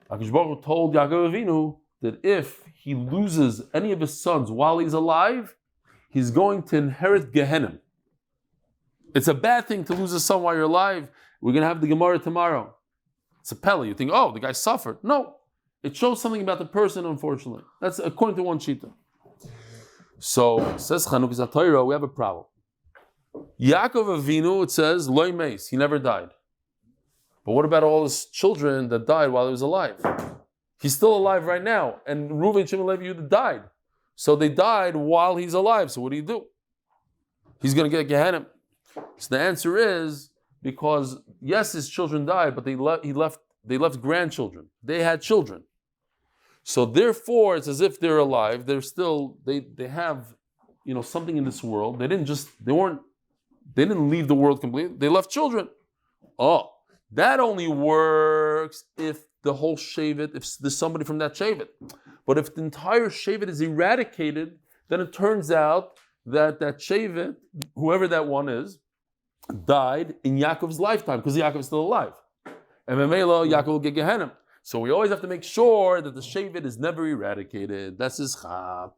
HaKadosh Baruch Hu told Yaakov Avinu that if he loses any of his sons while he's alive, he's going to inherit Gehenna. It's a bad thing to lose a son while you're alive. We're going to have the Gemara tomorrow. It's a pella. You think, the guy suffered. No. It shows something about the person, unfortunately. That's according to one shita. So, says Chanukas HaTorah, we have a problem. Yaakov Avinu, it says, loy meis, he never died. But what about all his children that died while he was alive? He's still alive right now. And Reuven, Shimon, Levi, Yehuda died. So they died while he's alive. So what do? He's going to get Gehenna. So the answer is because yes, his children died, but they left grandchildren. They had children. So therefore, it's as if they're alive. They're still they have something in this world. They didn't leave the world completely. They left children. That only works if the whole shevet, if there's somebody from that shevet. But if the entire shevet is eradicated, then it turns out that shevet, whoever that one is, died in Yaakov's lifetime because Yaakov is still alive. And Memelo, Yaakov will get Gehenna. So we always have to make sure that the shevet is never eradicated. That's his chab.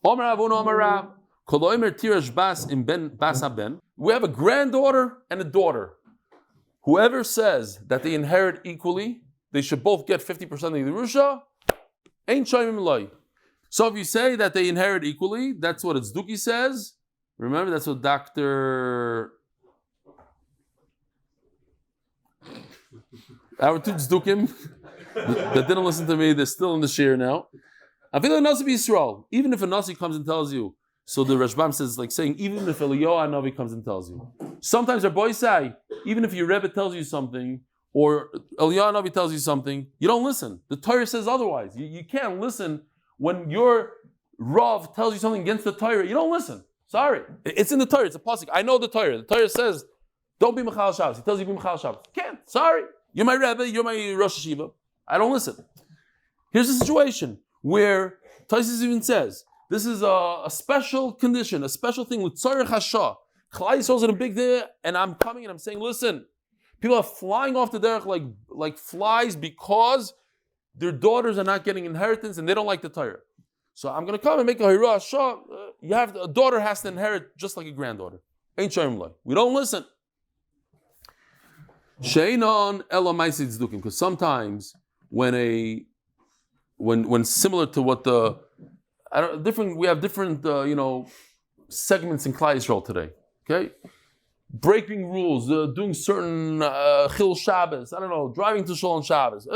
Omer Avun Omer Rab. Koloimer Tirash Bas in Ben Bas Ben. We have a granddaughter and a daughter. Whoever says that they inherit equally, they should both get 50% of the Yerusha, ain't Shaymim Loi. So if you say that they inherit equally, that's what Tzduki says. Remember, that's what Dr. Our two Tzdukim that didn't listen to me, they're still in the shir now. I feel like Nasi Yisrael, even if a Nasi comes and tells you, so the Rashbam says, like saying, even if Eliyahu Navi comes and tells you. Sometimes our boys say, even if your Rebbe tells you something, or Eliyahu Navi tells you something, you don't listen. The Torah says otherwise. You can't listen when your Rav tells you something against the Torah. You don't listen. Sorry. It's in the Torah. It's a pasuk. I know the Torah. The Torah says, don't be Mechal Shabbos. He tells you be Mechal Shabbos. Can't. Sorry. You're my Rebbe. You're my Rosh Hashiva. I don't listen. Here's a situation where Taisus even says, this is a special condition, a special thing with Tzarech Hasha. Chaya Yisrael's in a big day, and I'm coming and I'm saying, listen, people are flying off the derech like flies because their daughters are not getting inheritance and they don't like the Torah. So I'm going to come and make a Hirah Hasha. A daughter has to inherit just like a granddaughter. Ain't Shem Loi. We don't listen. Sheinon Ela Ma'aseh Tzdukim, because sometimes when similar to what we have different segments in Klal Yisrael today. Okay, breaking rules, doing certain Chil Shabbos. I don't know, driving to Shul on Shabbos.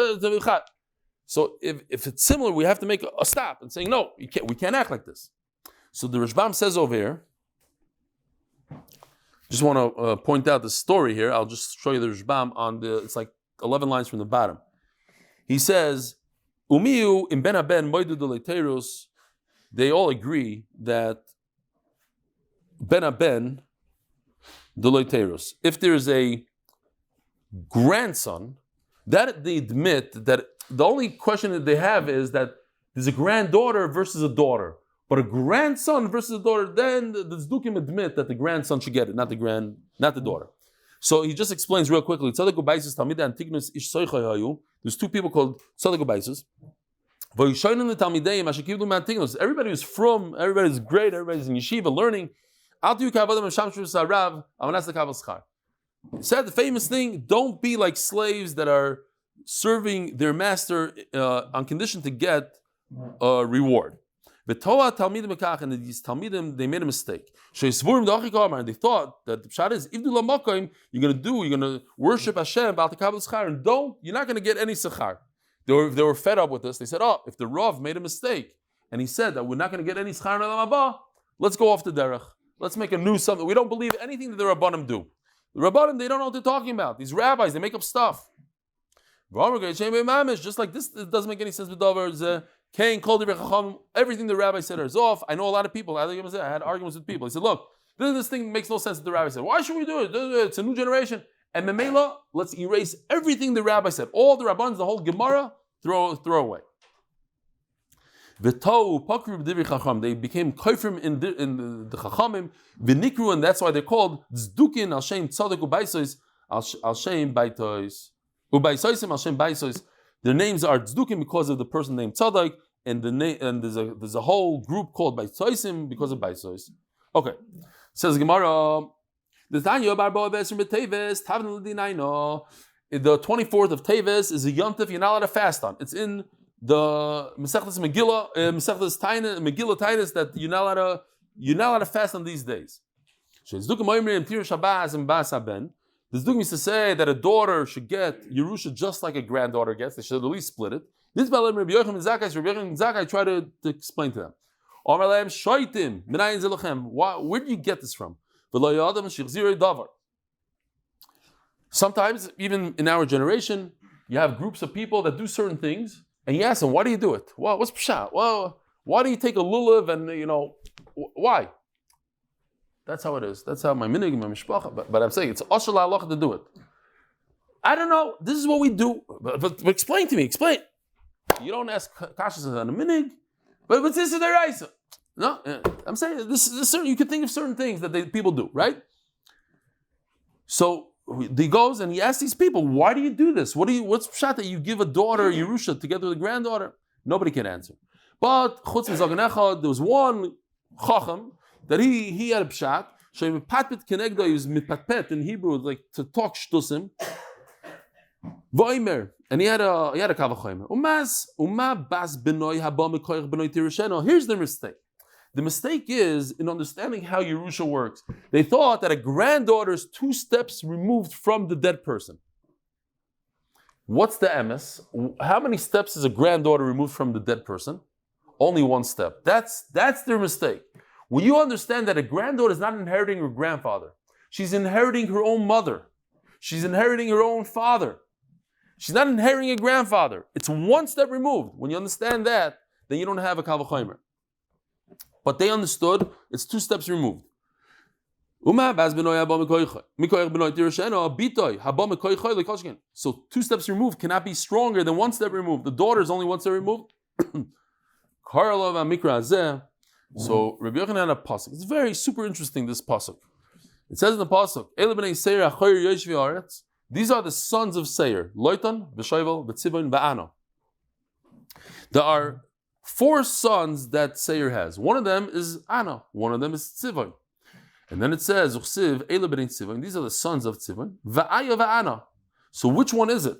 So if it's similar, we have to make a stop and saying, no, we can't act like this. So the Rashbam says over here, just want to point out the story here. I'll just show you the Rashbam it's like 11 lines from the bottom. He says, Umiyu in Ben Aben Moedu Deleterus, they all agree that Ben Aben Deleterus, if there's a grandson, that they admit that the only question that they have is that there's a granddaughter versus a daughter. But a grandson versus a daughter, then the Zdukim admit that the grandson should get it, not the daughter. So he just explains real quickly. There's two people called Tzaddik Baisus. Everybody's great, everybody's in yeshiva learning. He said the famous thing, don't be like slaves that are serving their master on condition to get a reward. And these Talmidim, they made a mistake. And they thought that the pshat is, you're going to worship Hashem, and you're not going to get any sechar. They were fed up with this. They said, if the Rav made a mistake, and he said that we're not going to get any sechar in Olam Haba, let's go off the derech. Let's make a new something. We don't believe anything that the Rabbanim do. The Rabbanim, they don't know what they're talking about. These rabbis, they make up stuff. Just like this, it doesn't make any sense with Dover. Everything the rabbi said is off. I know a lot of people. I had arguments with people. He said, look, this thing makes no sense that the rabbi said. Why should we do it? It's a new generation. And Memela, let's erase everything the rabbi said. All the rabbans, the whole Gemara, throw away. They became koifrim in the chachamim, v'nikru, and that's why they're called tzdukin al shem tzaddik ubaisos al shem baitois ubaisosim al shem baisos. Their names are tzdukim because of the person named tzaddik, and there's a whole group called baisosim because of baisos. Okay, says Gemara. The 24th of Teves is a yontif you're not allowed to fast on. It's in the Mesechtes Megillah, Mesechtes Megillah Tainus, that you're not allowed to fast on these days. The Zdukim used to say that a daughter should get Yerusha just like a granddaughter gets. They should at least split it. This Rabbi Yochanan Zakkai tried to explain to them. Where did you get this from? Sometimes, even in our generation, you have groups of people that do certain things, and you ask them, why do you do it? Well, what's pshat? Well, why do you take a lulav and, why? That's how it is. That's how my minig, my mishpacha. But I'm saying it's ashal halacha to do it. I don't know. This is what we do. But explain to me. Explain. You don't ask kashas on a minig, but this is their raisa. No, I'm saying this is certain. You can think of certain things that people do, right? So he goes and he asks these people, "Why do you do this? What's pshat that you give a daughter Yerusha together with a granddaughter?" Nobody can answer. But chutz mizagan echad, there was one chacham that he had a pshat. So patpet kenegda, he was mipatpet in Hebrew, like to talk shtusim. V'omer, and he had a kavachomer. Uma bas benoy haba mekoyach benoy tirusheno. Here's the mistake. The mistake is in understanding how Yerusha works. They thought that a granddaughter is 2 steps removed from the dead person. What's the emes? How many steps is a granddaughter removed from the dead person? Only 1 step. That's their mistake. When you understand that a granddaughter is not inheriting her grandfather, she's inheriting her own mother. She's inheriting her own father. She's not inheriting a grandfather. It's 1 step removed. When you understand that, then you don't have a kal v'chomer. But they understood it's 2 steps removed. So 2 steps removed cannot be stronger than 1 step removed. The daughter is only 1 step removed. So Rabbi Yochanan had a pasuk. It's very super interesting, this pasuk. It says in the pasuk, these are the sons of Seir, Loitan, V'Shovel, V'Tzivon, V'Ano. There are 4 sons that Seir has. One of them is Ana. One of them is Tzivon. And then it says, Zchusim, Eli b'nei Tzivon. These are the sons of Tzivon. V'Aya v'Ana. So which one is it?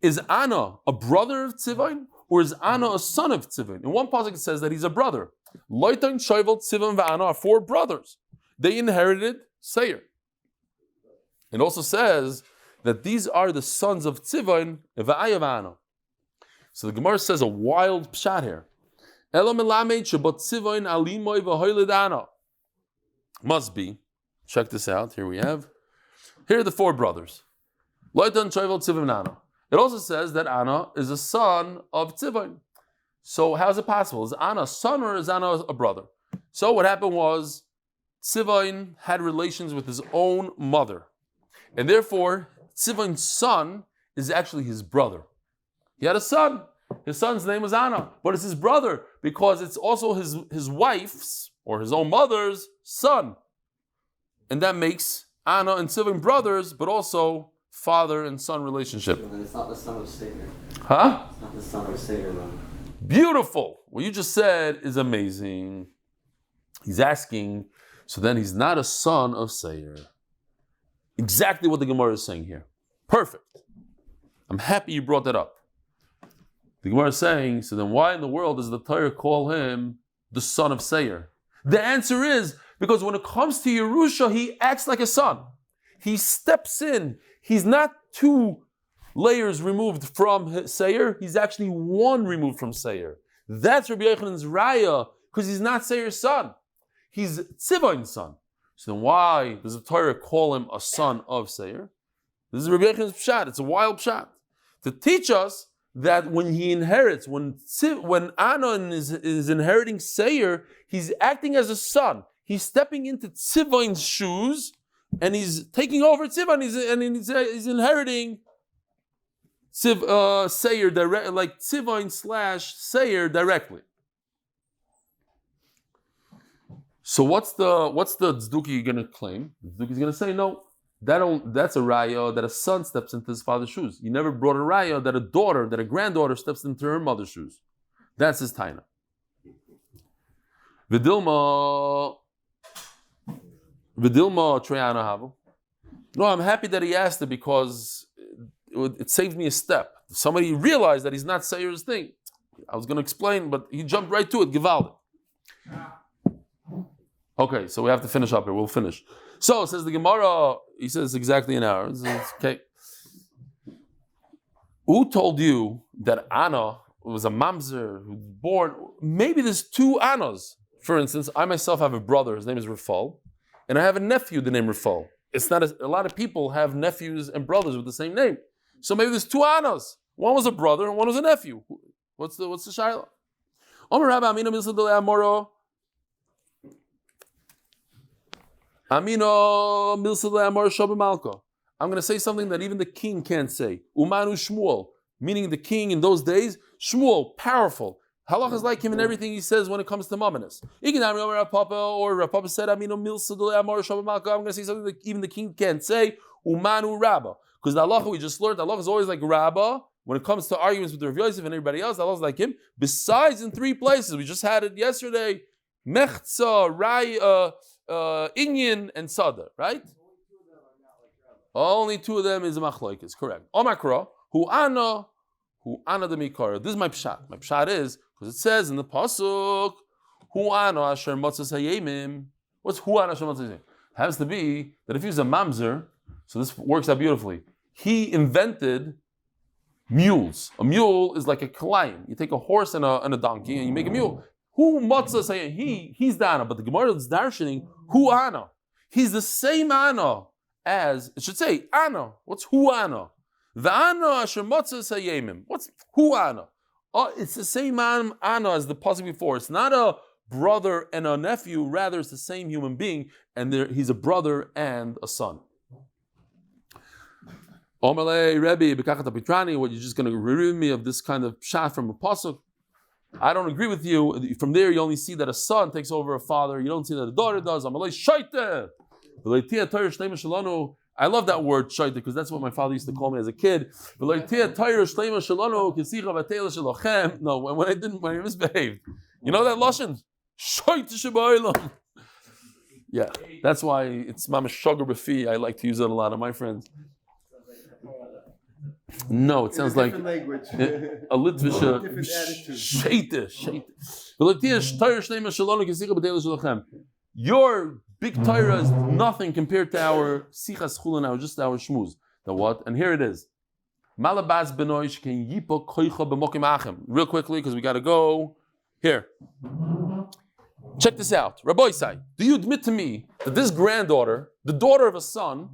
Is Ana a brother of Tzivon, or is Ana a son of Tzivon? In one pasuk it says that he's a brother. Loitan, Shovel, Tzivon, V'Ana are 4 brothers. They inherited Seir. It also says that these are the sons of Tzivon, V'Aya v'Ana. So the Gemara says a wild pshat here. Must be. Check this out. Here we have. Here are the four brothers. It also says that Anna is a son of Tzivain. So how is it possible? Is Anna a son or is Anna a brother? So what happened was Tzivain had relations with his own mother. And therefore, Tzivain's son is actually his brother. He had a son. His son's name was Anna. But it's his brother because it's also his wife's or his own mother's son. And that makes Anna and Tzivain brothers, but also father and son relationship. And it's not the son of Sayer. Huh? It's not the son of Sayer, though. Beautiful. What you just said is amazing. He's asking, so then he's not a son of Sayer. Exactly what the Gemara is saying here. Perfect. I'm happy you brought that up. The Gemara is saying, so then why in the world does the Torah call him the son of Sayer? The answer is because when it comes to Yerusha, he acts like a son. He steps in. He's not 2 layers removed from Sayer. He's actually 1 removed from Sayer. That's Rabbi Yochanan's raya, because he's not Sayer's son. He's Tzivain's son. So then why does the Torah call him a son of Sayer? This is Rabbi Yochanan's pshat. It's a wild pshat. To teach us that when he inherits, when Anon is inheriting Sayer, he's acting as a son. He's stepping into Tzivain's shoes, and he's taking over Tzivain, he's inheriting Sayer direct, like Tzivain / Sayer directly. So what's the tzduki going to claim? The tzduki is going to say, no, that's a raya that a son steps into his father's shoes. You never brought a raya that a granddaughter steps into her mother's shoes. That's his taina. Vidilma Treyana Havu. No, I'm happy that he asked it because it saved me a step. Somebody realized that he's not Sayer's thing. I was going to explain, but he jumped right to it. Givaldi. Okay, so we have to finish up here. We'll finish. So it says the Gemara. He says exactly an hour. Okay. Who told you that Anna was a mamzer who was born? Maybe there's 2 Annas. For instance, I myself have a brother. His name is Rafal. And I have a nephew, the name Rafal. It's not a lot of people have nephews and brothers with the same name. So maybe there's 2 Annas. One was a brother and one was a nephew. What's the shayla? I'm going to say something that even the king can't say. Umanu Shmuel, meaning the king in those days. Shmuel, powerful. Halach is like him in everything he says when it comes to mumminess. Or Rav Papa said, I'm going to say something that even the king can't say. Umanu Rabba. Because the halacha we just learned, halacha is always like Rabba. When it comes to arguments with Rav Yosef and everybody else, halacha is like him. Besides in 3 places, we just had it yesterday. Mechza, Rai, Inyan, and Sada, right? Only 2 of them is a machloikis, correct. Omakra, hu ana de mikara. This is my pshat. My pshat is, because it says in the pasuk, hu ana asher motzas hayemim. What's hu ana asher motzas hayemim? It has to be that if he's a mamzer, so this works out beautifully. He invented mules. A mule is like a kalayim. You take a horse and a donkey and you make a mule. Who motzas hayemim? He's the ana, but the Gemara is darshaning hu ana. He's the same ana as, it should say, Ana. What's hu Ana? The Ana asher motzas hayemim. What's hu Ana? Oh, it's the same Ana as the pasuk before. It's not a brother and a nephew, rather it's the same human being, and he's a brother and a son. Omalei Rebbe Bekachat Apitrani, what you're just going to relieve me of this kind of shot from a pasuk. I don't agree with you. From there you only see that a son takes over a father. You don't see that a daughter does. Omalei Shaita. I love that word shaita because that's what my father used to call me as a kid. No, when I misbehaved. You know that lashon? Yeah, that's why it's mamash sugar b'fi. I like to use it a lot of my friends. No, it sounds like a litvisha shaita. Your big Torah is nothing compared to our sichas chulin, just our shmuz. The what? And here it is. Malabaz benoish can yipo koicha b'mokim achem. Real quickly, because we got to go here. Check this out. Rabbi Isai, do you admit to me that this granddaughter, the daughter of a son,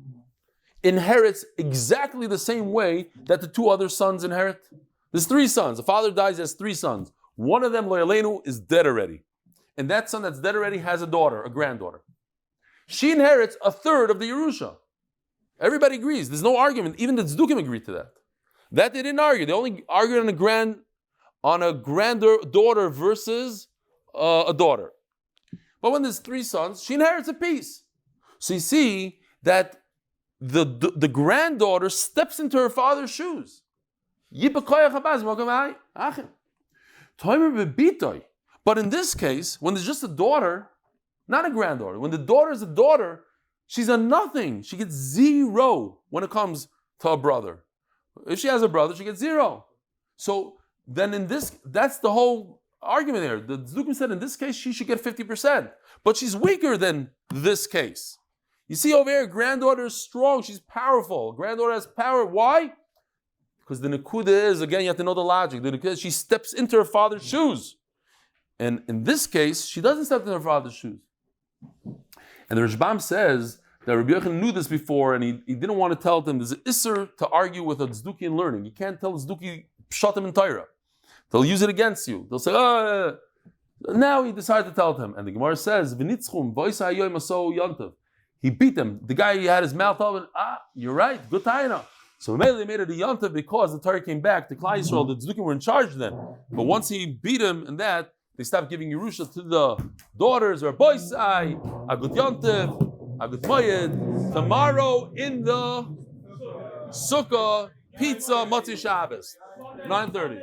inherits exactly the same way that the two other sons inherit? There's three sons. The father dies, has three sons. One of them, Lo Yaleinu, is dead already. And that son that's dead already has a daughter, a granddaughter. She inherits a third of the Yerusha. Everybody agrees. There's no argument. Even the Tzdukim agreed to that. That they didn't argue. They only argued on a granddaughter versus a daughter. But when there's three sons, she inherits a piece. So you see that the granddaughter steps into her father's shoes. But in this case, when there's just a daughter, not a granddaughter, when the daughter is a daughter, she's a nothing. She gets 0 when it comes to a brother. If she has a brother, she gets 0. So then that's the whole argument there. The Zdukim said in this case, she should get 50%. But she's weaker than this case. You see over here, granddaughter is strong. She's powerful. Granddaughter has power. Why? Because the Nekuda is, again, you have to know the logic. The Nekuda is she steps into her father's shoes. And in this case, she doesn't step into her father's shoes. And the Rishbam says that Rabbi Yochanan knew this before, and he didn't want to tell them there's an Isser to argue with a Tzduki in learning. You can't tell a Tzduki Pshatim in Torah. They'll use it against you. They'll say, oh. Now he decided to tell them. And the Gemara says, V'nitzchum v'oisai yoy maso yantav. He beat them. The guy, he had his mouth open. You're right. Good taina. So they made it a yantav because the Torah came back to Klal Yisrael. The Tzdukim were in charge then. But once he beat him in that, they stopped giving Yerusha to the daughters or boysai, agut yantav, agut moed. Tomorrow in the sukkah, pizza, Motzei Shabbos, 9:30.